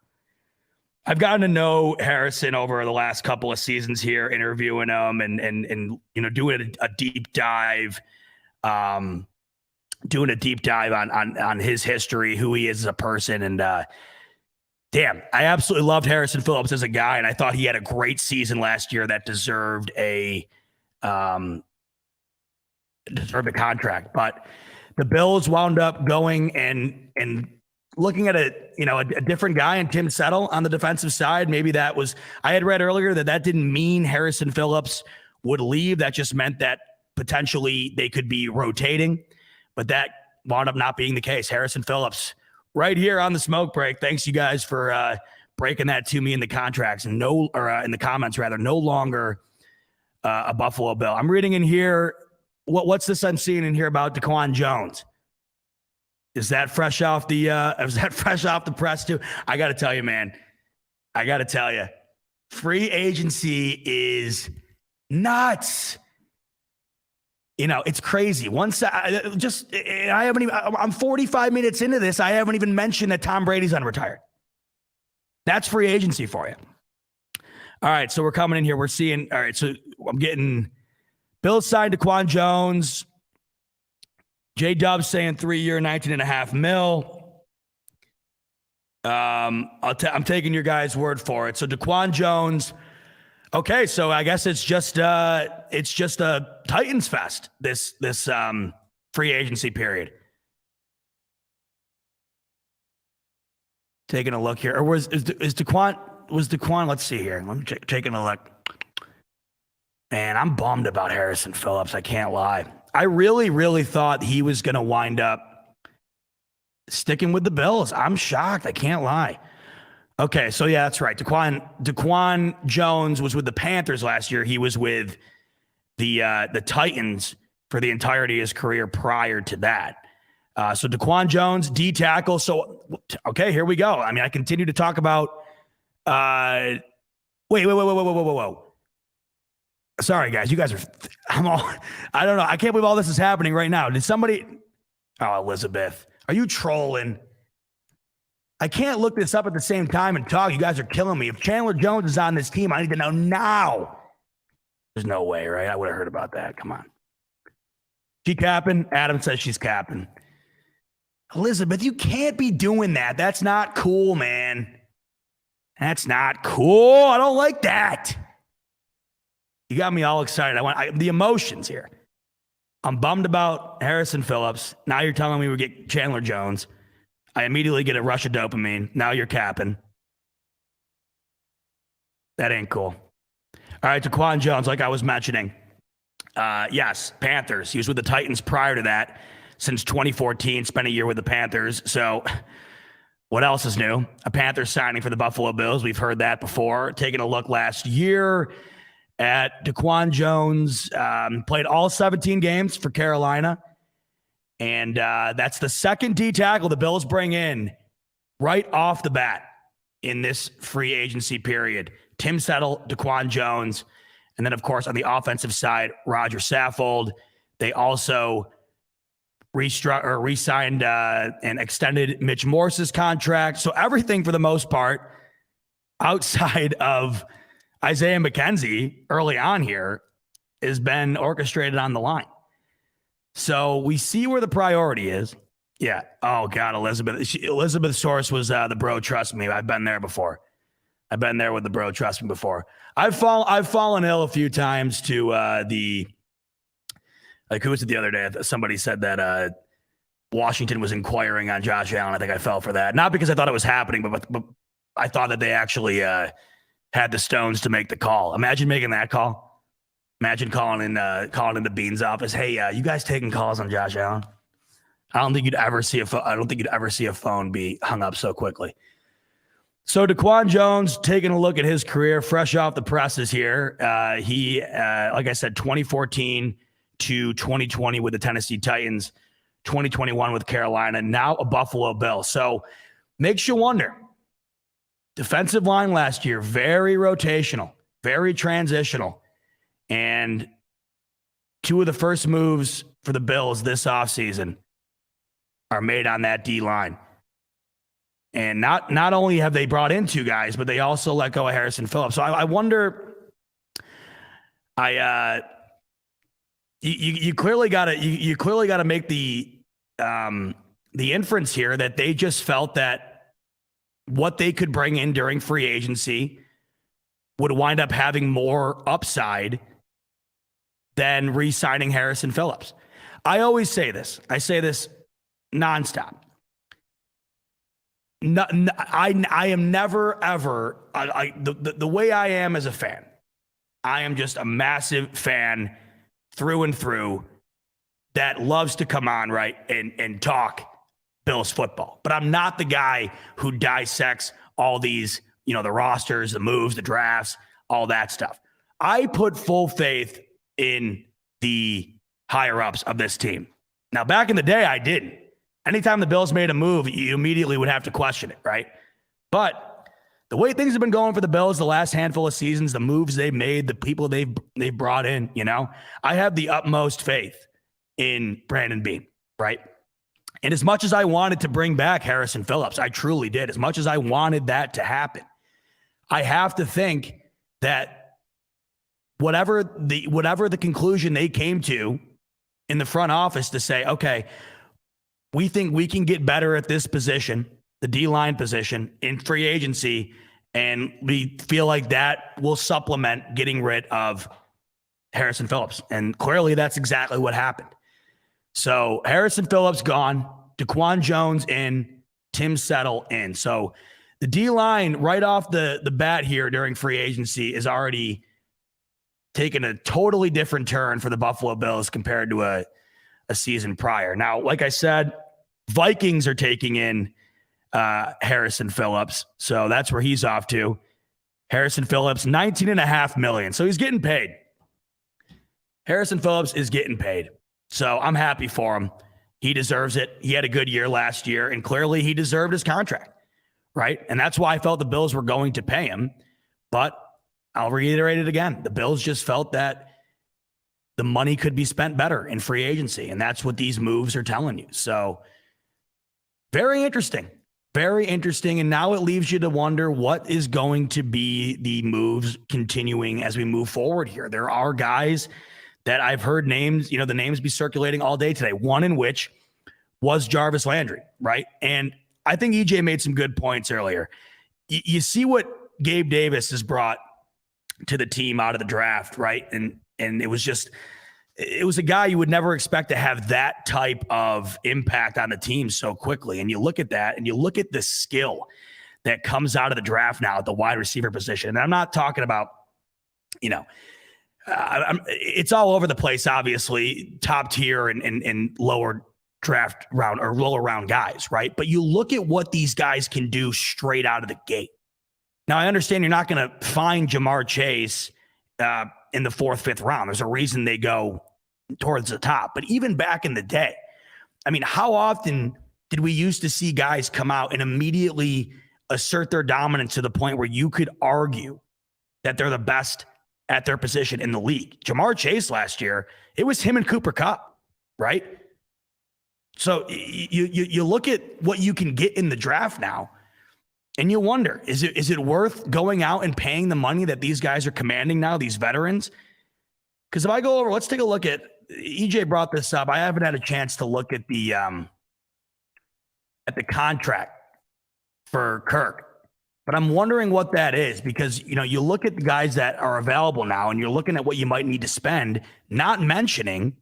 I've gotten to know Harrison over the last couple of seasons here, interviewing him and you know, doing a deep dive, on his history, who he is as a person, and damn, I absolutely loved Harrison Phillips as a guy, and I thought he had a great season last year that deserved a contract. But the Bills wound up going and looking at a different guy in Tim Settle on the defensive side. Maybe that was, I had read earlier that didn't mean Harrison Phillips would leave. That just meant that potentially they could be rotating, but that wound up not being the case. Harrison Phillips right here on the smoke break. Thanks you guys for breaking that to me in the contracts and in the comments rather, no longer a Buffalo Bill. I'm reading in here. What's this I'm seeing in here about DaQuan Jones? Is that fresh off the press too? I got to tell you, man. Free agency is nuts. You know, it's crazy. I'm 45 minutes into this. I haven't even mentioned that Tom Brady's unretired. That's free agency for you. All right. So we're coming in here. We're seeing, all right. So I'm getting Bills signed DaQuan Jones. J-Dub's saying 3-year, $19.5 million. I'm taking your guys' word for it. So DaQuan Jones. Okay, so I guess it's just a Titans fest this free agency period. Taking a look here, or was DaQuan? Let's see here. I'm taking a look. Man, I'm bummed about Harrison Phillips. I can't lie. I really, really thought he was going to wind up sticking with the Bills. I'm shocked. I can't lie. Okay, so yeah, that's right. DaQuan Jones was with the Panthers last year. He was with the Titans for the entirety of his career prior to that. So DaQuan Jones, D tackle. So, okay, here we go. I mean, I continue to talk about whoa. Sorry, guys. You guys are I don't know. I can't believe all this is happening right now. Did somebody Elizabeth, are you trolling? I can't look this up at the same time and talk. You guys are killing me. If Chandler Jones is on this team, I need to know now. There's no way, right? I would have heard about that. Come on. She capping? Adam says she's capping. Elizabeth, you can't be doing that. That's not cool, man. That's not cool. I don't like that. You got me all excited. The emotions here. I'm bummed about Harrison Phillips. Now you're telling me we get Chandler Jones. I immediately get a rush of dopamine. Now you're capping. That ain't cool. All right, DaQuan Jones, like I was mentioning. Yes, Panthers. He was with the Titans prior to that since 2014, spent a year with the Panthers. So what else is new? A Panthers signing for the Buffalo Bills. We've heard that before. Taking a look last year at DaQuan Jones, played all 17 games for Carolina. And that's the second D tackle the Bills bring in right off the bat in this free agency period. Tim Settle, DaQuan Jones, and then, of course, on the offensive side, Roger Saffold. They also re-signed and extended Mitch Morse's contract. So everything, for the most part, outside of Isaiah McKenzie early on here, has been orchestrated on the line. So we see where the priority is. Yeah. Oh, God, Elizabeth Source was the bro, trust me. I've been there before. I've been there with the bro, trust me, before. I've fallen ill a few times to who was it the other day? Somebody said that Washington was inquiring on Josh Allen. I think I fell for that. Not because I thought it was happening, but I thought that they actually had the stones to make the call. Imagine making that call. Imagine calling in the Beans office. Hey, you guys taking calls on Josh Allen? I don't think you'd ever see a phone be hung up so quickly. So DaQuan Jones, taking a look at his career, fresh off the presses here. He, like I said, 2014 to 2020 with the Tennessee Titans, 2021 with Carolina, now a Buffalo Bill. So makes you wonder. Defensive line last year, very rotational, very transitional. And two of the first moves for the Bills this offseason are made on that D-line. And not only have they brought in two guys, but they also let go of Harrison Phillips. So I wonder, you clearly got to make the inference here that they just felt that what they could bring in during free agency would wind up having more upside than re-signing Harrison Phillips. I always say this. I say this nonstop. No, I am never, ever, the way I am as a fan, I am just a massive fan through and through that loves to come on, right, and talk Bills football. But I'm not the guy who dissects all these, the rosters, the moves, the drafts, all that stuff. I put full faith in the higher-ups of this team. Now, back in the day, I didn't. Anytime the Bills made a move, you immediately would have to question it, right? But the way things have been going for the Bills the last handful of seasons, the moves they've made, the people they've brought in, I have the utmost faith in Brandon Beane, right? And as much as I wanted to bring back Harrison Phillips, I truly did. As much as I wanted that to happen, I have to think that whatever the conclusion they came to in the front office to say, okay, we think we can get better at this position, the D-line position, in free agency, and we feel like that will supplement getting rid of Harrison Phillips. And clearly that's exactly what happened. So Harrison Phillips gone, DaQuan Jones in, Tim Settle in. So the D-line right off the bat here during free agency is already taken a totally different turn for the Buffalo Bills compared to a season prior. Now, like I said, Vikings are taking in Harrison Phillips. So that's where he's off to. Harrison Phillips, $19.5 million. So he's getting paid. Harrison Phillips is getting paid. So I'm happy for him. He deserves it. He had a good year last year, and clearly he deserved his contract, right? And that's why I felt the Bills were going to pay him. But I'll reiterate it again. The Bills just felt that the money could be spent better in free agency, and that's what these moves are telling you. So very interesting. Very interesting. And now it leaves you to wonder what is going to be the moves continuing as we move forward here. There are guys that I've heard names, the names be circulating all day today, one in which was Jarvis Landry, right? And I think EJ made some good points earlier. You see what Gabe Davis has brought to the team out of the draft, right? And it was just it was a guy you would never expect to have that type of impact on the team so quickly. And you look at that and you look at the skill that comes out of the draft now at the wide receiver position. And I'm not talking about, it's all over the place, obviously, top tier and lower draft round or lower round guys, right? But you look at what these guys can do straight out of the gate. Now, I understand you're not going to find Jamar Chase in the 4th, 5th round. There's a reason they go towards the top. But even back in the day, I mean, how often did we used to see guys come out and immediately assert their dominance to the point where you could argue that they're the best at their position in the league? Jamar Chase last year, it was him and Cooper Kupp, right? So you look at what you can get in the draft now, and you wonder, is it worth going out and paying the money that these guys are commanding now, these veterans? Because if I go over, let's take a look at, EJ brought this up. I haven't had a chance to look at the contract for Kirk, but I'm wondering what that is, because, you look at the guys that are available now and you're looking at what you might need to spend, not mentioning,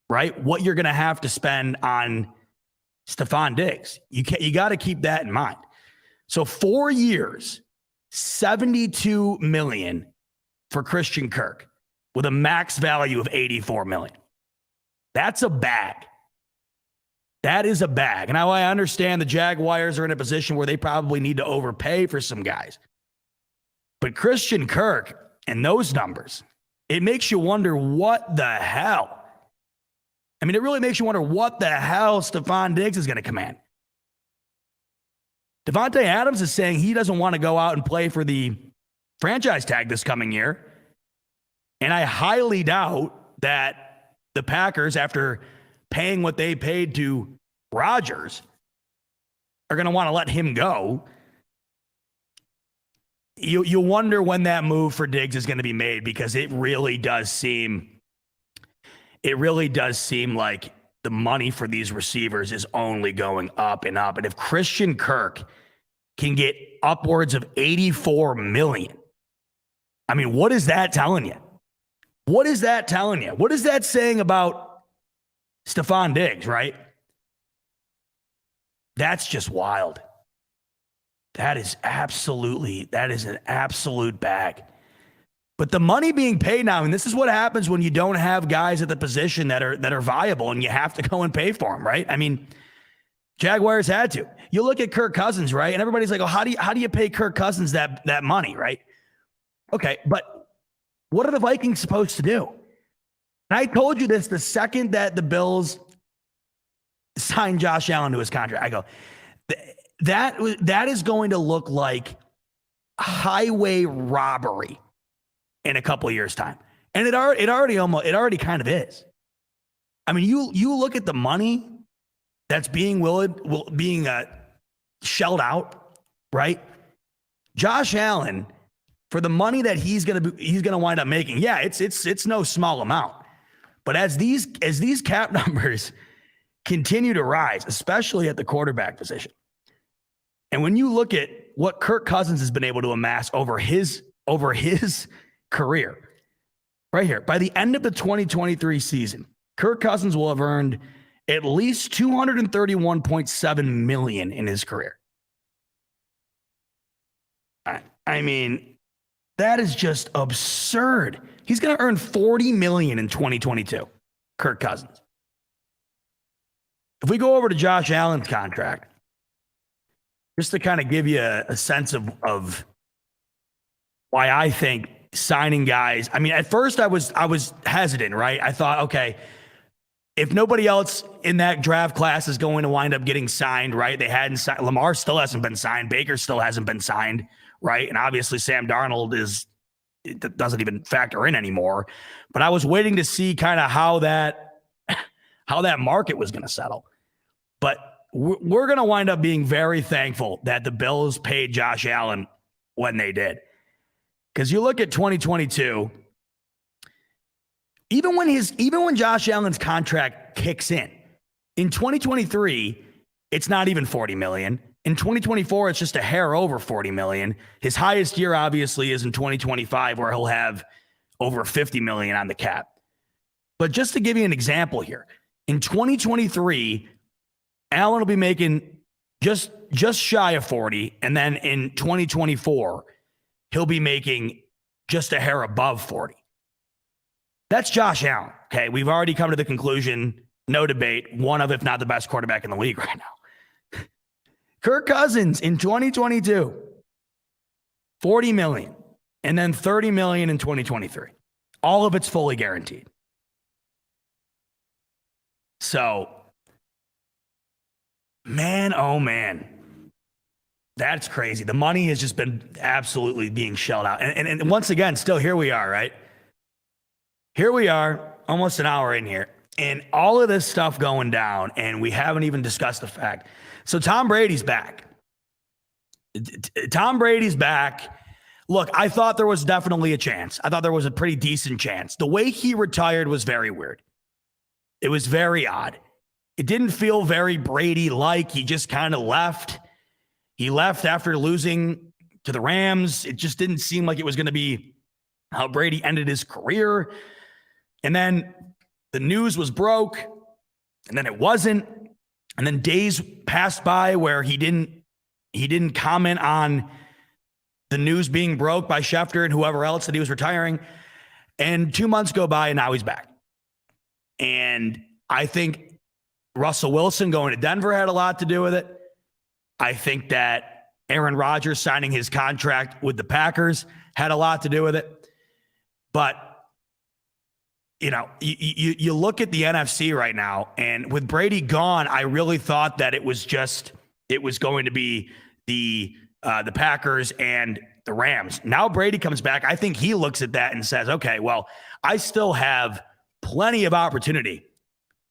right, what you're going to have to spend on Stefon Diggs. You got to keep that in mind. So 4 years, $72 million for Christian Kirk with a max value of $84 million. That's a bag. That is a bag. And I understand the Jaguars are in a position where they probably need to overpay for some guys. But Christian Kirk and those numbers, it makes you wonder what the hell. I mean, it really makes you wonder what the hell Stefon Diggs is going to command. Devontae Adams is saying he doesn't want to go out and play for the franchise tag this coming year. And I highly doubt that the Packers, after paying what they paid to Rodgers, are going to want to let him go. You wonder when that move for Diggs is going to be made, because it really does seem like the money for these receivers is only going up and up. And if Christian Kirk can get upwards of $84 million, I mean, what is that telling you? What is that telling you? What is that saying about Stefon Diggs, right? That's just wild. That is an absolute bag. But the money being paid now, and this is what happens when you don't have guys at the position that are viable and you have to go and pay for them, right? I mean, Jaguars had to. You look at Kirk Cousins, right? And everybody's like, oh, how do you pay Kirk Cousins that money, right? Okay, but what are the Vikings supposed to do? And I told you this the second that the Bills signed Josh Allen to his contract. I go, that is going to look like highway robbery in a couple of years' time. And it already kind of is. I mean, you look at the money that's being shelled out, right? Josh Allen, for the money that he's gonna wind up making, yeah, it's no small amount. But as these cap numbers continue to rise, especially at the quarterback position, and when you look at what Kirk Cousins has been able to amass over his career, right here, by the end of the 2023 season, Kirk Cousins will have earned at least $231.7 million in his career. I mean, that is just absurd. He's going to earn $40 million in 2022, Kirk Cousins. If we go over to Josh Allen's contract, just to kind of give you a sense of why I think signing guys. I mean, at first I was hesitant, right? I thought, okay, if nobody else in that draft class is going to wind up getting signed, right? They hadn't signed. Lamar still hasn't been signed. Baker still hasn't been signed, right? And obviously Sam Darnold doesn't even factor in anymore. But I was waiting to see kind of how that market was going to settle. But we're going to wind up being very thankful that the Bills paid Josh Allen when they did. Because you look at 2022, even when Josh Allen's contract kicks in 2023, it's not even $40 million. In 2024, it's just a hair over $40 million. His highest year, obviously, is in 2025, where he'll have over $50 million on the cap. But just to give you an example here, in 2023, Allen will be making just shy of 40. And then in 2024, he'll be making just a hair above 40. That's Josh Allen. Okay. We've already come to the conclusion, no debate, one of, if not the best quarterback in the league right now. Kirk Cousins in 2022, 40 million, and then 30 million in 2023. All of it's fully guaranteed. So, man, oh man, that's crazy. The money has just been absolutely being shelled out. And once again, still here we are, right? Here we are, almost an hour in here, and all of this stuff going down, and we haven't even discussed the fact. So Tom Brady's back. Tom Brady's back. Look, I thought there was definitely a chance. I thought there was a pretty decent chance. The way he retired was very weird. It was very odd. It didn't feel very Brady-like. He just kind of left. He left after losing to the Rams. It just didn't seem like it was going to be how Brady ended his career. And then the news was broke, and then it wasn't. And then days passed by where he didn't comment on the news being broke by Schefter and whoever else that he was retiring. And 2 months go by, and now he's back. And I think Russell Wilson going to Denver had a lot to do with it. I think that Aaron Rodgers signing his contract with the Packers had a lot to do with it. But, you know, you look at the NFC right now, and with Brady gone, I really thought that it was going to be the Packers and the Rams. Now Brady comes back. I think he looks at that and says, okay, well, I still have plenty of opportunity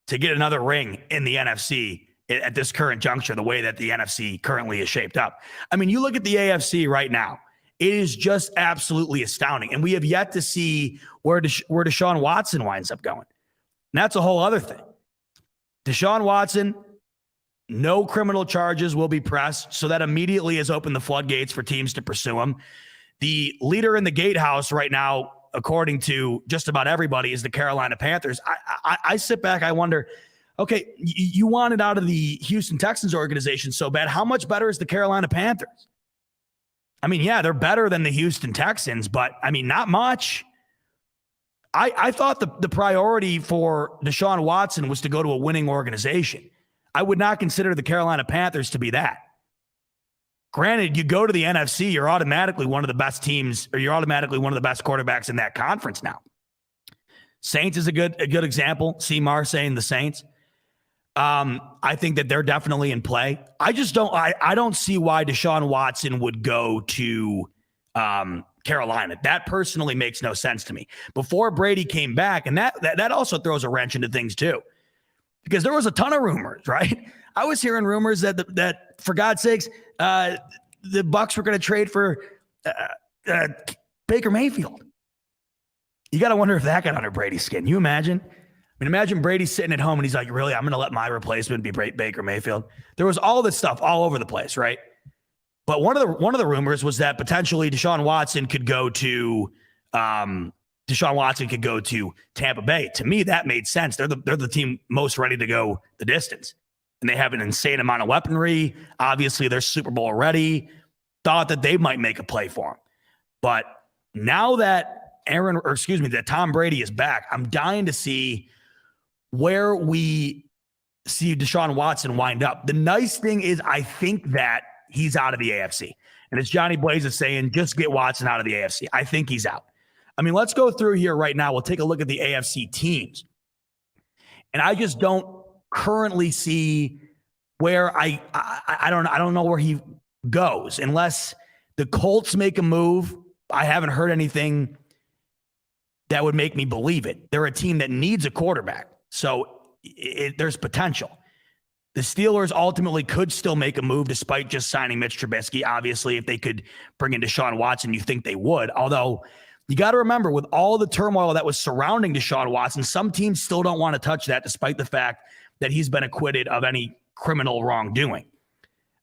to get another ring in the NFC at this current juncture, the way that the NFC currently is shaped up. I mean, you look at the AFC right now, it is just absolutely astounding. And we have yet to see where DeShaun Watson winds up going. And that's a whole other thing. DeShaun Watson, no criminal charges will be pressed, so that immediately has opened the floodgates for teams to pursue him. The leader in the gatehouse right now, according to just about everybody, is the Carolina Panthers. I sit back, I wonder, okay, you wanted out of the Houston Texans organization so bad. How much better is the Carolina Panthers? I mean, yeah, they're better than the Houston Texans, but I mean, not much. I thought the priority for DeShaun Watson was to go to a winning organization. I would not consider the Carolina Panthers to be that. Granted, you go to the NFC, you're automatically one of the best teams, or you're automatically one of the best quarterbacks in that conference now. Saints is a good example. See Morse saying the Saints. I think that they're definitely in play. I don't see why DeShaun Watson would go to Carolina. That personally makes no sense to me. Before Brady came back, and that also throws a wrench into things too, because there was a ton of rumors, right? I was hearing rumors that for God's sakes, the Bucs were going to trade for Baker Mayfield. You got to wonder if that got under Brady's skin. You imagine? I mean, imagine Brady sitting at home and he's like, really, I'm going to let my replacement be Baker Mayfield. There was all this stuff all over the place, right? But one of the rumors was that potentially Deshaun Watson could go to Tampa Bay. To me, that made sense. They're the team most ready to go the distance. And they have an insane amount of weaponry. Obviously, they're Super Bowl ready. Thought that they might make a play for him. But now that that Tom Brady is back, I'm dying to see where we see Deshaun Watson wind up. The nice thing is I think that he's out of the AFC. And as Johnny Blaze is saying, just get Watson out of the AFC. I think he's out. I mean, let's go through here right now. We'll take a look at the AFC teams. And I just don't currently see where I don't know where he goes unless the Colts make a move. I haven't heard anything that would make me believe it. They're a team that needs a quarterback. So there's potential. The Steelers ultimately could still make a move despite just signing Mitch Trubisky. Obviously, if they could bring in Deshaun Watson, you think they would. Although you got to remember, with all the turmoil that was surrounding Deshaun Watson, some teams still don't want to touch that despite the fact that he's been acquitted of any criminal wrongdoing.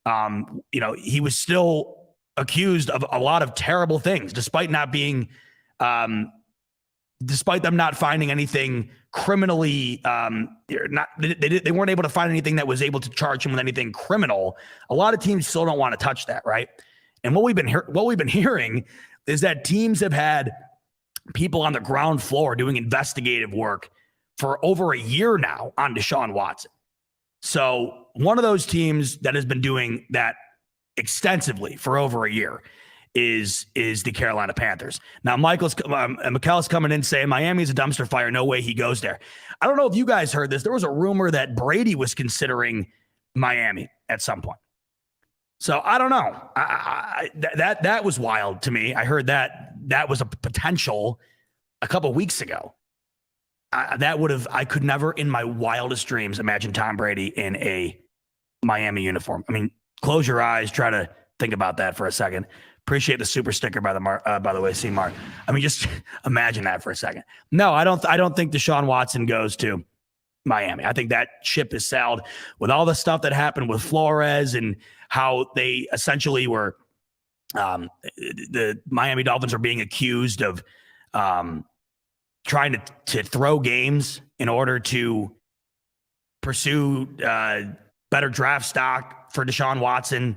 He was still accused of a lot of terrible things despite not being despite them not finding anything criminally, they weren't able to find anything that was able to charge him with anything criminal. A lot of teams still don't want to touch that, right? And what we've been hearing is that teams have had people on the ground floor doing investigative work for over a year now on DeShaun Watson. So one of those teams that has been doing that extensively for over a year is the Carolina Panthers. Now, McKell's coming in saying Miami's a dumpster fire. No way he goes there. I don't know if you guys heard this. There was a rumor that Brady was considering Miami at some point. So I don't know. That was wild to me. I heard that was a potential a couple of weeks ago. I could never in my wildest dreams imagine Tom Brady in a Miami uniform. I mean, close your eyes, try to think about that for a second. Appreciate the super sticker by the way, C-Mark. I mean, just imagine that for a second. No, I don't think DeShaun Watson goes to Miami. I think that ship is sailed with all the stuff that happened with Flores and how they essentially were the Miami Dolphins are being accused of trying to throw games in order to pursue better draft stock for DeShaun Watson.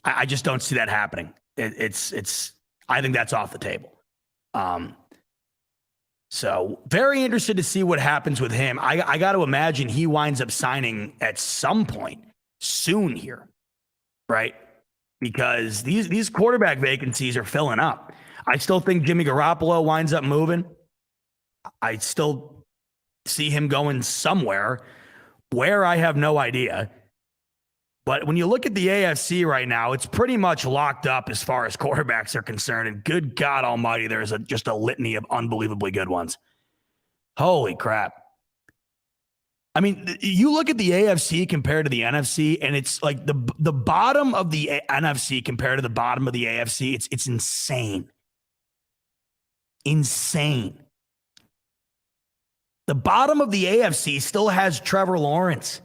I just don't see that happening. I think that's off the table. So very interested to see what happens with him. I got to imagine he winds up signing at some point soon here, right? Because these quarterback vacancies are filling up. I still think Jimmy Garoppolo winds up moving. I still see him going somewhere where I have no idea. But when you look at the AFC right now, it's pretty much locked up as far as quarterbacks are concerned. And good God almighty, there's just a litany of unbelievably good ones. Holy crap. I mean, you look at the AFC compared to the NFC, and it's like the bottom of the NFC compared to the bottom of the AFC. It's insane. Insane. The bottom of the AFC still has Trevor Lawrence,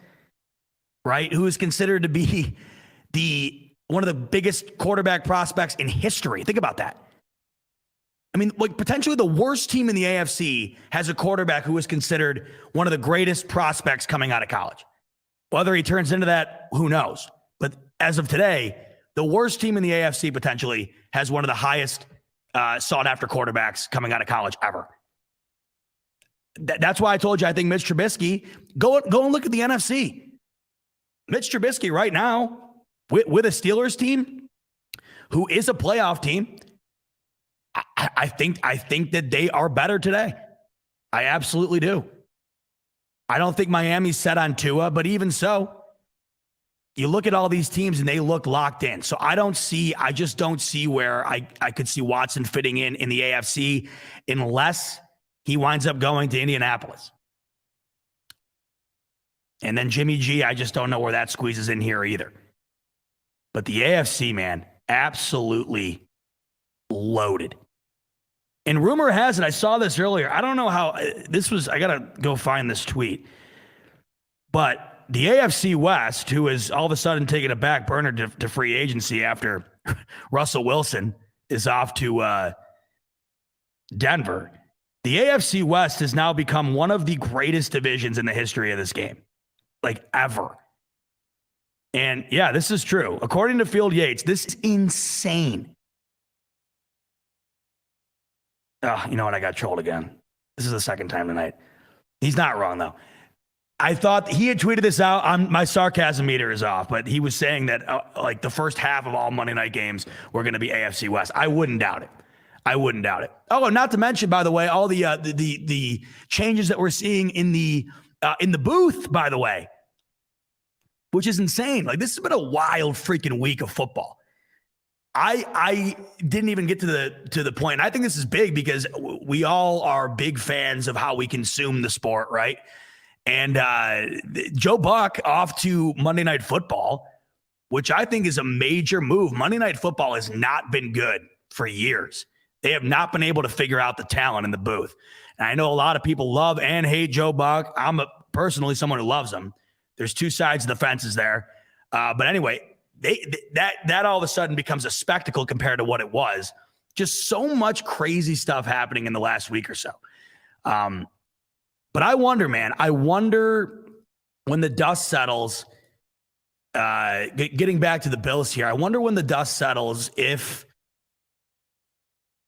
right? Who is considered to be one of the biggest quarterback prospects in history. Think about that. I mean, like potentially the worst team in the AFC has a quarterback who is considered one of the greatest prospects coming out of college. Whether he turns into that, who knows? But as of today, the worst team in the AFC potentially has one of the highest sought after quarterbacks coming out of college ever. That's why I told you I think Mitch Trubisky, go and look at the NFC. Mitch Trubisky right now with a Steelers team who is a playoff team, I think that they are better today. I absolutely do. I don't think Miami's set on Tua, but even so, you look at all these teams and they look locked in. So I just don't see where I could see Watson fitting in the AFC unless he winds up going to Indianapolis. And then Jimmy G, I just don't know where that squeezes in here either. But the AFC, man, absolutely loaded. And rumor has it, I saw this earlier. I don't know how this was. I got to go find this tweet. But the AFC West, who is all of a sudden taking a back burner to free agency after Russell Wilson is off to Denver. The AFC West has now become one of the greatest divisions in the history of this game. Like ever. And yeah, this is true. According to Field Yates, this is insane. Oh, you know what? I got trolled again. This is the second time tonight. He's not wrong, though. I thought he had tweeted this out. My sarcasm meter is off, but he was saying that like the first half of all Monday night games were going to be AFC West. I wouldn't doubt it. Oh, and not to mention, by the way, all the changes that we're seeing in the booth, by the way, which is insane. Like this has been a wild freaking week of football. I didn't even get to the point. And I think this is big because we all are big fans of how we consume the sport, right? And Joe Buck off to Monday Night Football, which I think is a major move. Monday Night Football has not been good for years. They have not been able to figure out the talent in the booth. And I know a lot of people love and hate Joe Buck. I'm personally someone who loves him. There's two sides of the fences there. But anyway, that all of a sudden becomes a spectacle compared to what it was. Just so much crazy stuff happening in the last week or so. But I wonder, man, when the dust settles, getting back to the Bills here, I wonder when the dust settles if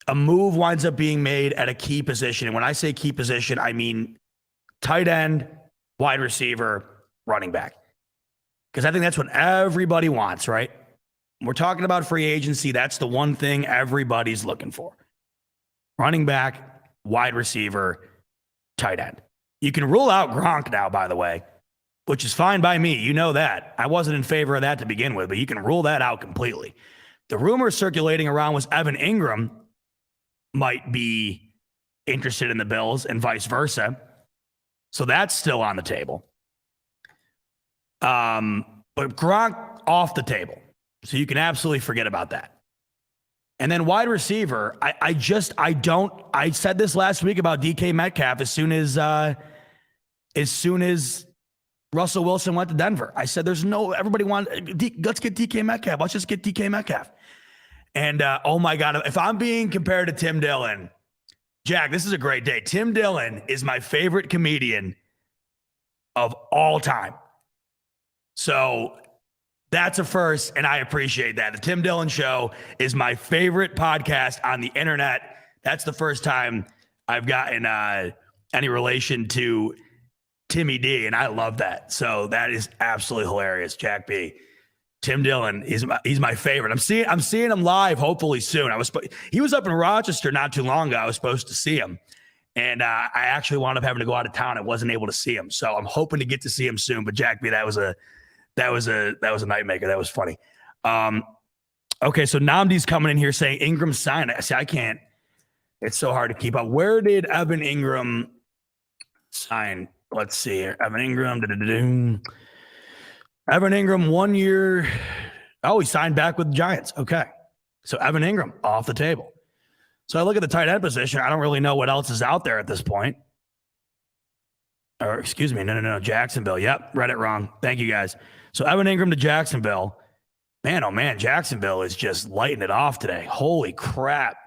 a move winds up being made at a key position. And when I say key position, I mean tight end, wide receiver, running back. Because I think that's what everybody wants, right? We're talking about free agency. That's the one thing everybody's looking for. Running back, wide receiver, tight end. You can rule out Gronk now, by the way, which is fine by me. You know that. I wasn't in favor of that to begin with, but you can rule that out completely. The rumor circulating around was Evan Ingram might be interested in the Bills and vice versa. So that's still on the table. But Gronk off the table. So you can absolutely forget about that. And then wide receiver, I said this last week about DK Metcalf as soon as Russell Wilson went to Denver. I said, let's get DK Metcalf. Let's just get DK Metcalf. And oh my God, if I'm being compared to Tim Dillon, Jack, this is a great day. Tim Dillon is my favorite comedian of all time. So that's a first, and I appreciate that. The Tim Dillon Show is my favorite podcast on the internet. That's the first time I've gotten any relation to Timmy D, and I love that. So that is absolutely hilarious, Jack B. Tim Dillon he's my favorite. I'm seeing him live hopefully soon. He was up in Rochester not too long ago. I was supposed to see him, and I actually wound up having to go out of town. I wasn't able to see him, so I'm hoping to get to see him soon. But Jack B, that was a night maker. That was funny. Okay, so Namdi's coming in here saying Ingram signed. I say I can't. It's so hard to keep up. Where did Evan Ingram sign? Let's see here. Evan Ingram. Evan Ingram 1 year. Oh, he signed back with the Giants. Okay. So Evan Ingram off the table. So I look at the tight end position. I don't really know what else is out there at this point. Or excuse me. No. Jacksonville. Yep. Read it wrong. Thank you guys. So Evan Ingram to Jacksonville. Man, oh man, Jacksonville is just lighting it off today. Holy crap.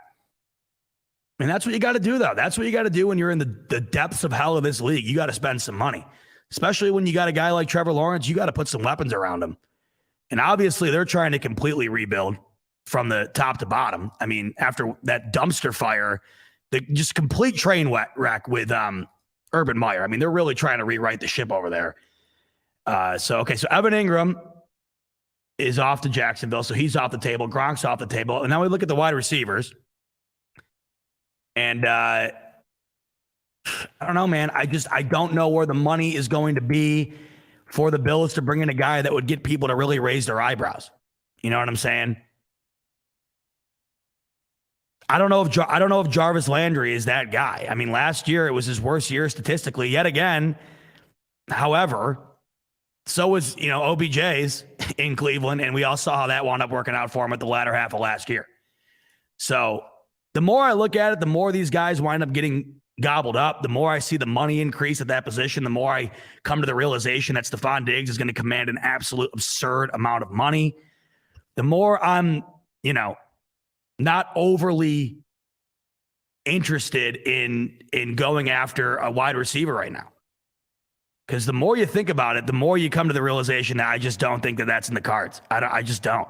And that's what you got to do, though. That's what you got to do when you're in the depths of hell of this league. You got to spend some money, especially when you got a guy like Trevor Lawrence. You got to put some weapons around him. And obviously, they're trying to completely rebuild from the top to bottom. I mean, after that dumpster fire, the just complete train wreck with Urban Meyer. I mean, they're really trying to rewrite the ship over there. So Evan Ingram is off to Jacksonville. So he's off the table. Gronk's off the table. And now we look at the wide receivers. And I don't know, man. I don't know where the money is going to be for the Bills to bring in a guy that would get people to really raise their eyebrows. You know what I'm saying? I don't know if Jarvis Landry is that guy. I mean, last year it was his worst year statistically yet again. However, so was, OBJ's in Cleveland, and we all saw how that wound up working out for him at the latter half of last year. So the more I look at it, the more these guys wind up getting gobbled up, the more I see the money increase at that position, the more I come to the realization that Stephon Diggs is going to command an absolute absurd amount of money. The more I'm, not overly interested in going after a wide receiver right now. Because the more you think about it, the more you come to the realization that I just don't think that that's in the cards. I just don't.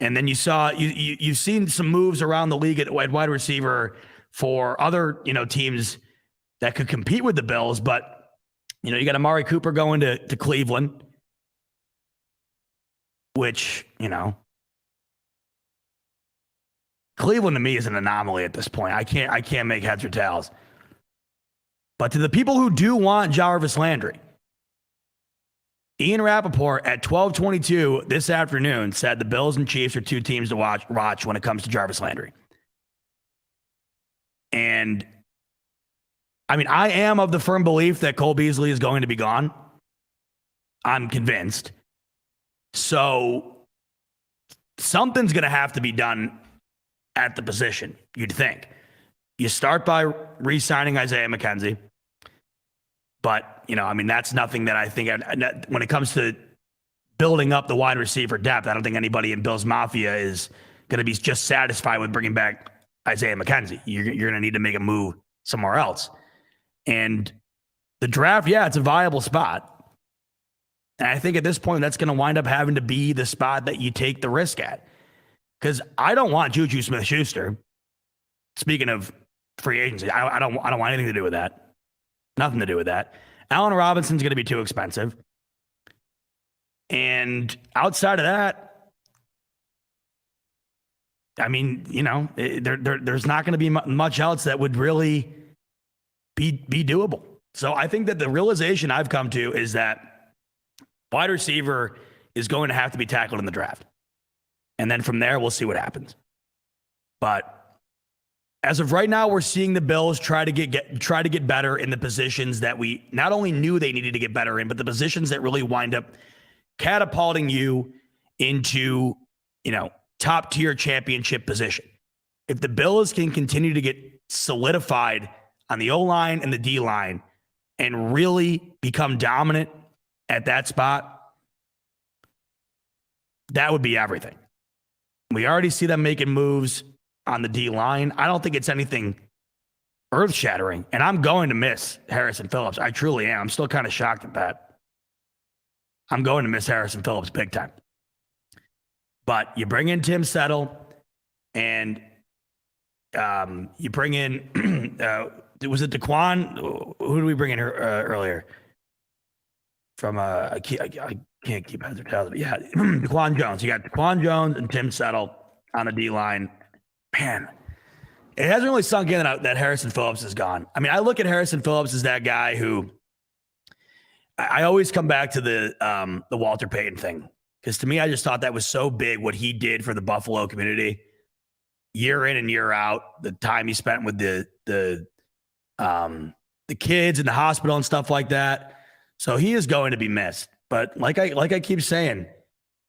And then you've seen some moves around the league at wide receiver for other, teams that could compete with the Bills. But, you got Amari Cooper going to Cleveland, which, Cleveland to me is an anomaly at this point. I can't make heads or tails. But to the people who do want Jarvis Landry, Ian Rappaport at 12:22 this afternoon said the Bills and Chiefs are two teams to watch when it comes to Jarvis Landry. And I mean, I am of the firm belief that Cole Beasley is going to be gone. I'm convinced. So something's going to have to be done at the position, you'd think. You start by re-signing Isaiah McKenzie. But, that's nothing that I think when it comes to building up the wide receiver depth, I don't think anybody in Bills Mafia is going to be just satisfied with bringing back Isaiah McKenzie. You're going to need to make a move somewhere else. And the draft, yeah, it's a viable spot. And I think at this point, that's going to wind up having to be the spot that you take the risk at. Because I don't want Juju Smith-Schuster. Speaking of free agency, I don't want anything to do with that. Nothing to do with that. Allen Robinson's going to be too expensive. And outside of that, I mean, there's not going to be much else that would really be doable. So I think that the realization I've come to is that wide receiver is going to have to be tackled in the draft. And then from there, we'll see what happens. But as of right now, we're seeing the Bills try to get better in the positions that we not only knew they needed to get better in, but the positions that really wind up catapulting you into, top tier championship position. If the Bills can continue to get solidified on the O-line and the D-line and really become dominant at that spot, that would be everything. We already see them making moves on the D-line. I don't think it's anything earth-shattering, and I'm going to miss Harrison Phillips. I truly am. I'm still kind of shocked at that. I'm going to miss Harrison Phillips big time. But you bring in Tim Settle, and you bring in, was it DaQuan? Who did we bring in earlier? From, I can't keep it. Yeah, DaQuan Jones. You got DaQuan Jones and Tim Settle on the D-line. Man, it hasn't really sunk in that Harrison Phillips is gone. I mean, I look at Harrison Phillips as that guy who I always come back to the Walter Payton thing. Because to me, I just thought that was so big what he did for the Buffalo community year in and year out. The time he spent with the kids in the hospital and stuff like that. So he is going to be missed. But like I keep saying,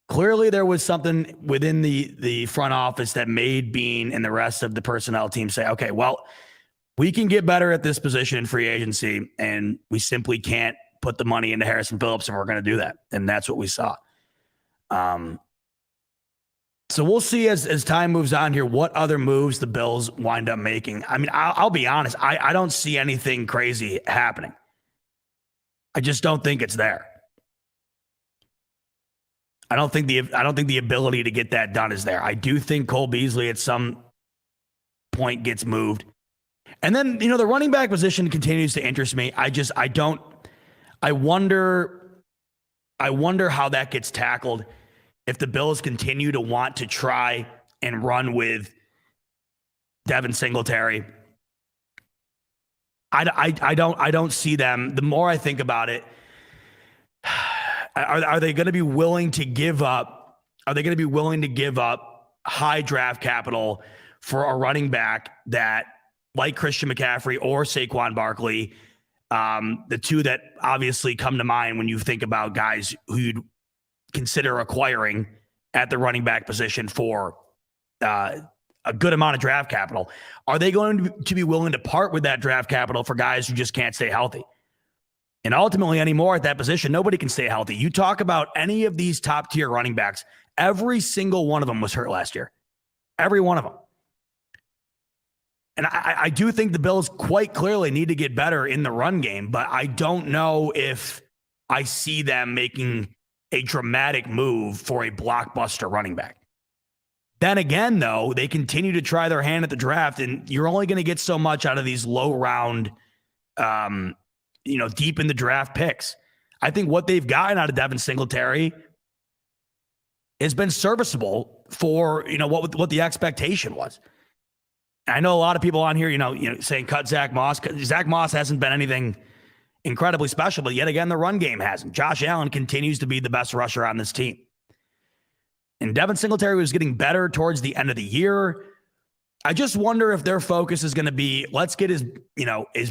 clearly there was something within the front office that made Bean and the rest of the personnel team say, okay, well, we can get better at this position in free agency, and we simply can't put the money into Harrison Phillips, and we're going to do that. And that's what we saw. So we'll see as time moves on here, what other moves the Bills wind up making. I mean, I'll be honest. I don't see anything crazy happening. I just don't think it's there. I don't think the ability to get that done is there. I do think Cole Beasley at some point gets moved. And then, the running back position continues to interest me. I wonder how that gets tackled if the Bills continue to want to try and run with Devin Singletary. I don't see them. The more I think about it, are they going to be willing to give up? Are they going to be willing to give up high draft capital for a running back that, like Christian McCaffrey or Saquon Barkley, the two that obviously come to mind when you think about guys who you'd consider acquiring at the running back position for a good amount of draft capital? Are they going to be willing to part with that draft capital for guys who just can't stay healthy? And ultimately anymore at that position, nobody can stay healthy. You talk about any of these top tier running backs, every single one of them was hurt last year. Every one of them. And I do think the Bills quite clearly need to get better in the run game, but I don't know if I see them making a dramatic move for a blockbuster running back. Then again, though, they continue to try their hand at the draft, and you're only going to get so much out of these low round, deep in the draft picks. I think what they've gotten out of Devin Singletary has been serviceable for, what the expectation was. I know a lot of people on here, saying cut Zach Moss. Zach Moss hasn't been anything incredibly special, but yet again, the run game hasn't. Josh Allen continues to be the best rusher on this team. And Devin Singletary was getting better towards the end of the year. I just wonder if their focus is going to be, let's get as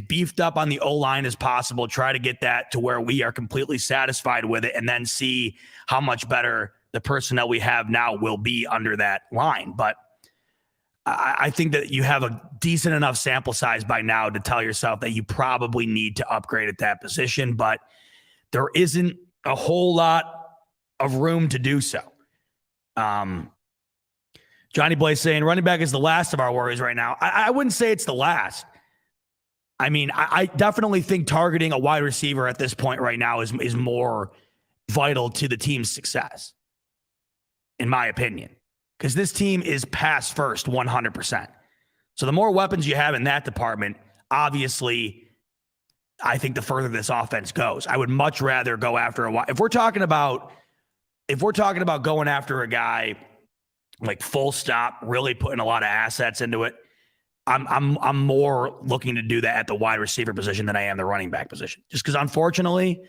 beefed up on the O-line as possible, try to get that to where we are completely satisfied with it, and then see how much better the personnel we have now will be under that line. But I think that you have a decent enough sample size by now to tell yourself that you probably need to upgrade at that position, but there isn't a whole lot of room to do so. Johnny Blaze saying running back is the last of our worries right now. I wouldn't say it's the last. I mean, I definitely think targeting a wide receiver at this point right now is more vital to the team's success, in my opinion, because this team is pass first 100%. So the more weapons you have in that department, obviously, I think the further this offense goes. I would much rather go after if we're talking about going after a guy like full stop, really putting a lot of assets into it, I'm more looking to do that at the wide receiver position than I am the running back position. Just because, unfortunately,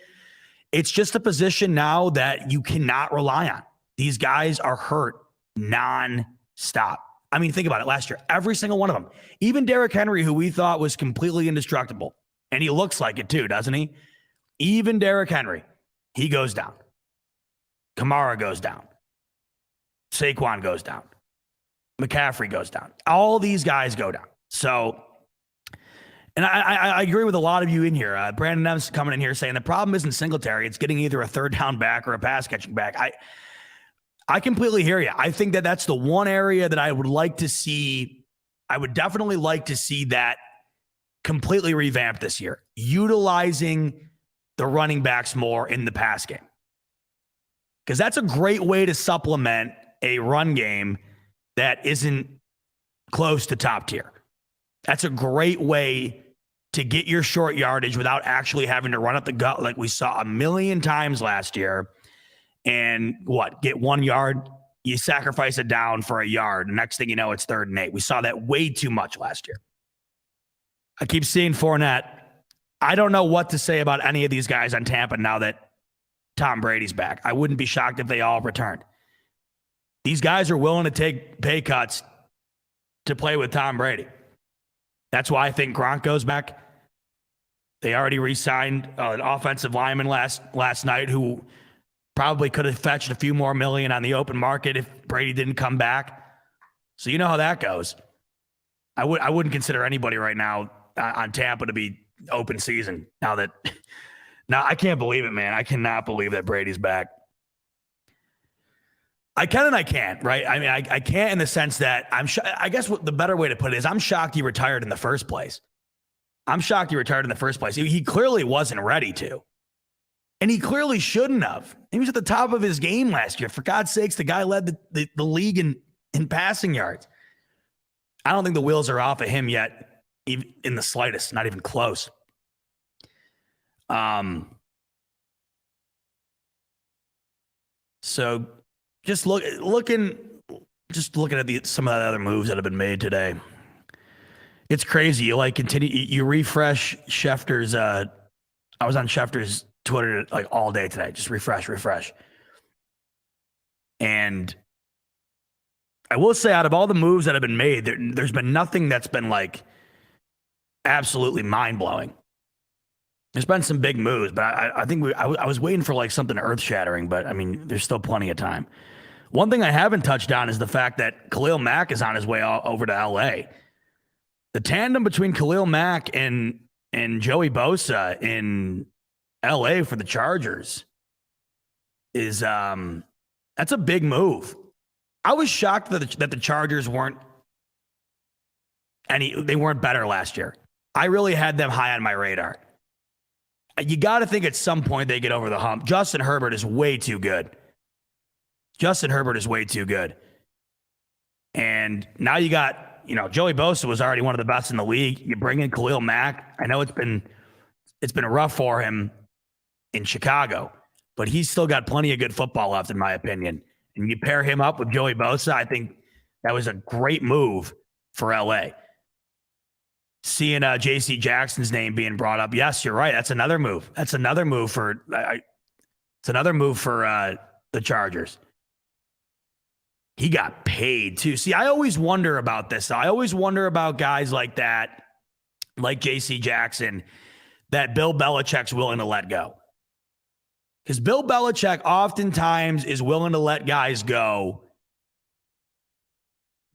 it's just a position now that you cannot rely on. These guys are hurt non-stop. I mean, think about it. Last year, every single one of them, even Derrick Henry, who we thought was completely indestructible, and he looks like it too, doesn't he? Even Derrick Henry, he goes down. Kamara goes down. Saquon goes down. McCaffrey goes down. All these guys go down. So, and I agree with a lot of you in here. Brandon M's coming in here saying the problem isn't Singletary. It's getting either a third down back or a pass catching back. I completely hear you. I think that that's the one area that I would like to see. I would definitely like to see that completely revamped this year, utilizing the running backs more in the pass game. Because that's a great way to supplement a run game that isn't close to top tier. That's a great way to get your short yardage without actually having to run up the gut like we saw a million times last year. And get 1 yard, you sacrifice it down for a yard. The next thing you know, it's 3rd and 8. We saw that way too much last year. I keep seeing Fournette. I don't know what to say about any of these guys on Tampa now that Tom Brady's back. I wouldn't be shocked if they all returned. These guys are willing to take pay cuts to play with Tom Brady. That's why I think Gronk goes back. They already re-signed an offensive lineman last night who probably could have fetched a few more million on the open market if Brady didn't come back. So you know how that goes. I wouldn't consider anybody right now on Tampa to be open season now I can't believe it, man. I cannot believe that Brady's back. I can and I can't, right? I mean, I can't in the sense that I guess what the better way to put it is I'm shocked he retired in the first place. He clearly wasn't ready to. And he clearly shouldn't have. He was at the top of his game last year. For God's sakes, the guy led the league in passing yards. I don't think the wheels are off of him yet, even in the slightest, not even close. So just looking at some of the other moves that have been made today. It's crazy. You refresh Schefter's. I was on Schefter's Twitter all day today. Just refresh. And I will say, out of all the moves that have been made, there's been nothing that's been absolutely mind-blowing. There's been some big moves, but I think I was waiting for something earth-shattering, but I mean, there's still plenty of time. One thing I haven't touched on is the fact that Khalil Mack is on his way over to LA. The tandem between Khalil Mack and Joey Bosa in LA for the Chargers is that's a big move. I was shocked that the Chargers weren't better last year. I really had them high on my radar. You got to think at some point they get over the hump. Justin Herbert is way too good. And now you got, Joey Bosa was already one of the best in the league. You bring in Khalil Mack. I know it's been rough for him in Chicago, but he's still got plenty of good football left, in my opinion. And you pair him up with Joey Bosa, I think that was a great move for LA. Seeing J.C. Jackson's name being brought up, yes, you're right. That's another move. It's another move for the Chargers. He got paid too. See, I always wonder about this. I always wonder about guys like that, like J.C. Jackson, that Bill Belichick's willing to let go. Because Bill Belichick oftentimes is willing to let guys go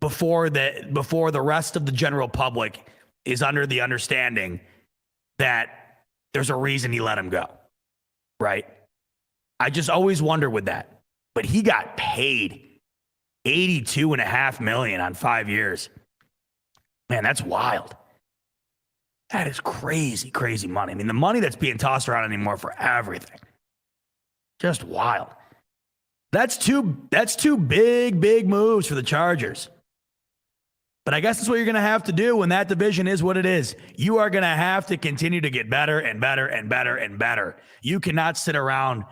before the rest of the general public is under the understanding that there's a reason he let him go, right? I just always wonder with that. But he got paid $82.5 million on 5 years. Man, that's wild. That is crazy, crazy money. I mean, the money that's being tossed around anymore for everything. Just wild. That's two big moves for the Chargers. But I guess that's what you're going to have to do when that division is what it is. You are going to have to continue to get better and better and better and better. You cannot sit around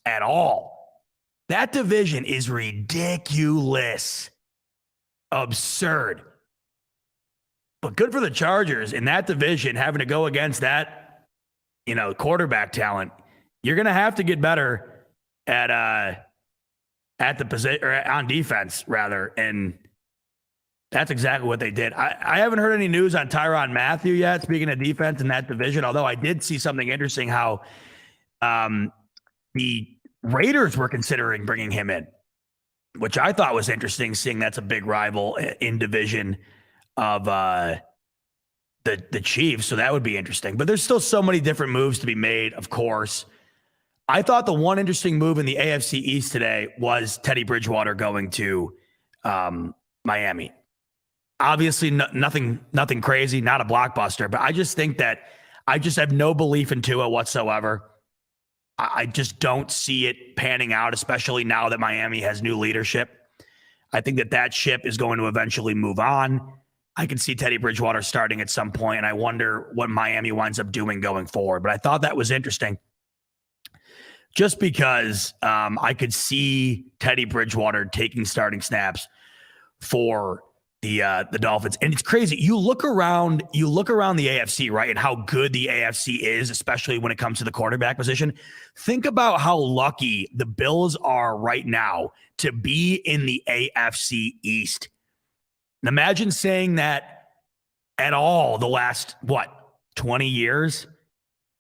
at all. That division is ridiculous. Absurd. But good for the Chargers in that division, having to go against that, quarterback talent. You're going to have to get better at the position, or on defense, rather. And that's exactly what they did. I haven't heard any news on Tyrod Matthew yet, speaking of defense in that division, although I did see something interesting how the Raiders were considering bringing him in, which I thought was interesting, seeing that's a big rival in division of the Chiefs. So that would be interesting. But there's still so many different moves to be made, of course. I thought the one interesting move in the AFC East today was Teddy Bridgewater going to Miami. Obviously, nothing crazy, not a blockbuster, but I just think that I just have no belief in Tua whatsoever. I just don't see it panning out, especially now that Miami has new leadership. I think that ship is going to eventually move on. I can see Teddy Bridgewater starting at some point, and I wonder what Miami winds up doing going forward. But I thought that was interesting just because I could see Teddy Bridgewater taking starting snaps for the Dolphins. And it's crazy. You look around the AFC, right, and how good the AFC is, especially when it comes to the quarterback position. Think about how lucky the Bills are right now to be in the AFC East. And imagine saying that at all the last, 20 years?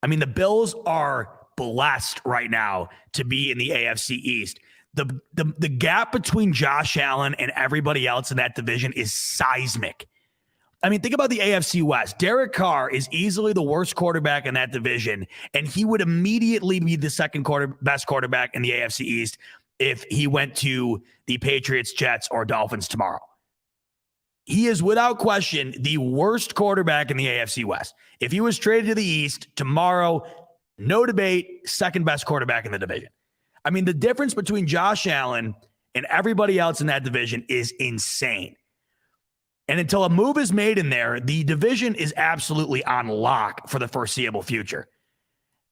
I mean, the Bills are blessed right now to be in the AFC East. The gap between Josh Allen and everybody else in that division is seismic. I mean, think about the AFC West. Derek Carr is easily the worst quarterback in that division, and he would immediately be the second best quarterback in the AFC East if he went to the Patriots, Jets, or Dolphins tomorrow. He is without question the worst quarterback in the AFC West. If he was traded to the East tomorrow, no debate, second best quarterback in the division. I mean, the difference between Josh Allen and everybody else in that division is insane. And until a move is made in there, the division is absolutely on lock for the foreseeable future.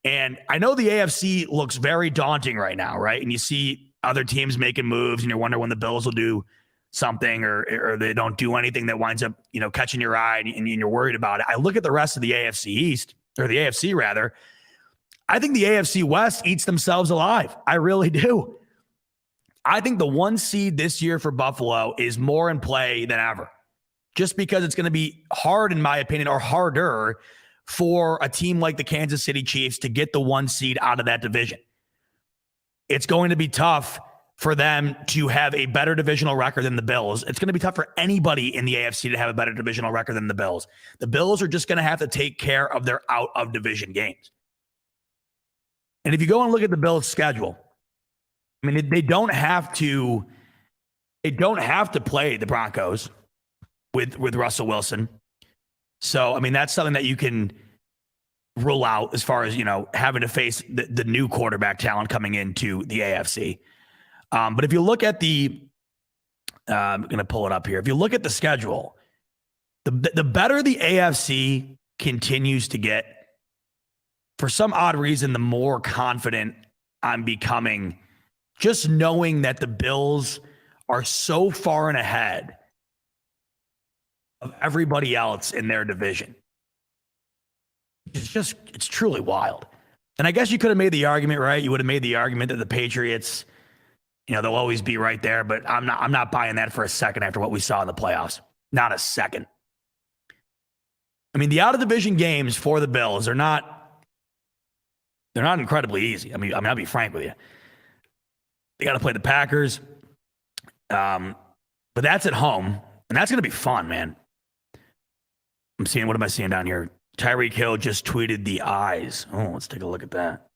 And I know the AFC looks very daunting right now, right? And you see other teams making moves and you're wondering when the Bills will do something or they don't do anything that winds up, catching your eye and you're worried about it. I look at the rest of the AFC East, or the AFC rather. I think the AFC West eats themselves alive. I really do. I think the 1 seed this year for Buffalo is more in play than ever, just because it's going to be hard, in my opinion, or harder for a team like the Kansas City Chiefs to get the 1 seed out of that division. It's going to be tough for them to have a better divisional record than the Bills. It's going to be tough for anybody in the AFC to have a better divisional record than the Bills. The Bills are just going to have to take care of their out of division games. And if you go and look at the Bills' schedule, I mean, they don't have to play the Broncos with Russell Wilson. So, I mean, that's something that you can rule out as far as, having to face the new quarterback talent coming into the AFC. But if you look at I'm going to pull it up here. If you look at the schedule, the better the AFC continues to get, for some odd reason, the more confident I'm becoming, just knowing that the Bills are so far and ahead of everybody else in their division. It's truly wild. And I guess you could have made the argument, right? You would have made the argument that the Patriots, they'll always be right there, but I'm not buying that for a second after what we saw in the playoffs. Not a second. I mean, the out of division games for the Bills are not incredibly easy. I mean, I'll be frank with you. They got to play the Packers. But that's at home, and that's going to be fun, man. What am I seeing down here? Tyreek Hill just tweeted the eyes. Oh, let's take a look at that.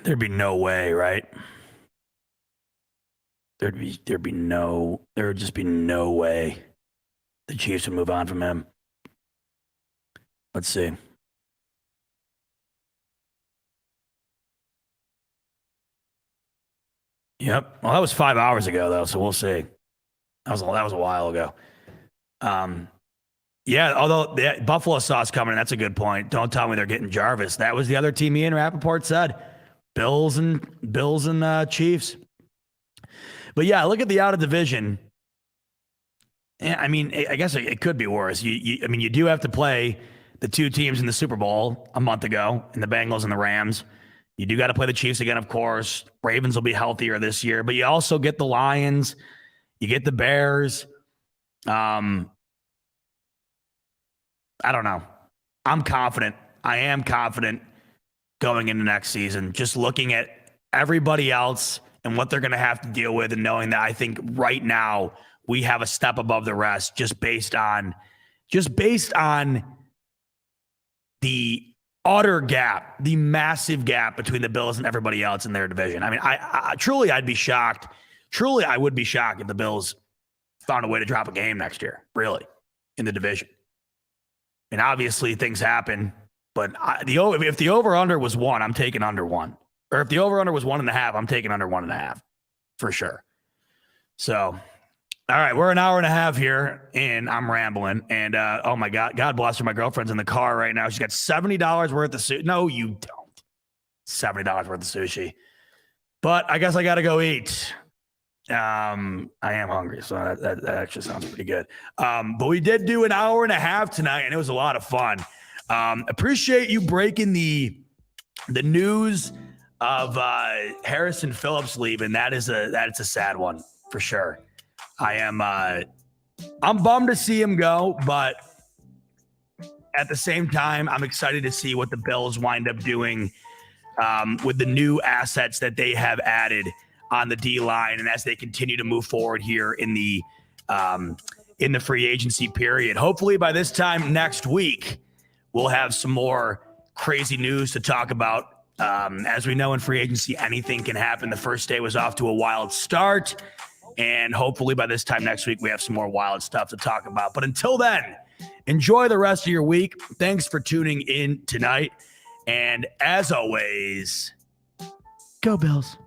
There'd be no way, right? There would just be no way the Chiefs would move on from him. Let's see. Yep. Well, that was 5 hours ago, though, so we'll see. That was a while ago. Yeah, although the Buffalo sauce coming, that's a good point. Don't tell me they're getting Jarvis. That was the other team Ian Rappaport said. Bills and Chiefs. But yeah, look at the out of division. Yeah, I mean, I guess it could be worse. You do have to play the two teams in the Super Bowl a month ago, in the Bengals and the Rams. You do got to play the Chiefs again, of course. Ravens will be healthier this year, but you also get the Lions. You get the Bears. I don't know. I'm confident. I am confident going into next season. Just looking at everybody else and what they're going to have to deal with, and knowing that I think right now we have a step above the rest, just based on the utter gap, the massive gap between the Bills and everybody else in their division. I mean, I truly, I'd be shocked. Truly, I would be shocked if the Bills found a way to drop a game next year, really, in the division. And obviously things happen, but if the over-under was 1, I'm taking under 1. Or if the over-under was 1.5, I'm taking under 1.5 for sure. So, all right, we're an hour and a half here, and I'm rambling. And oh my God bless her, my girlfriend's in the car right now. She's got $70 worth of sushi. No, you don't. $70 worth of sushi. But I guess I got to go eat. I am hungry, so that actually sounds pretty good. But we did do an hour and a half tonight, and it was a lot of fun. Appreciate you breaking the news of Harrison Phillips leaving. That's a sad one for sure. I'm bummed to see him go, but at the same time, I'm excited to see what the Bills wind up doing with the new assets that they have added on the D line, and as they continue to move forward here in the free agency period. Hopefully by this time next week, we'll have some more crazy news to talk about. As we know, in free agency, anything can happen. The first day was off to a wild start, and hopefully by this time next week, we have some more wild stuff to talk about. But until then, enjoy the rest of your week. Thanks for tuning in tonight. And as always, go Bills.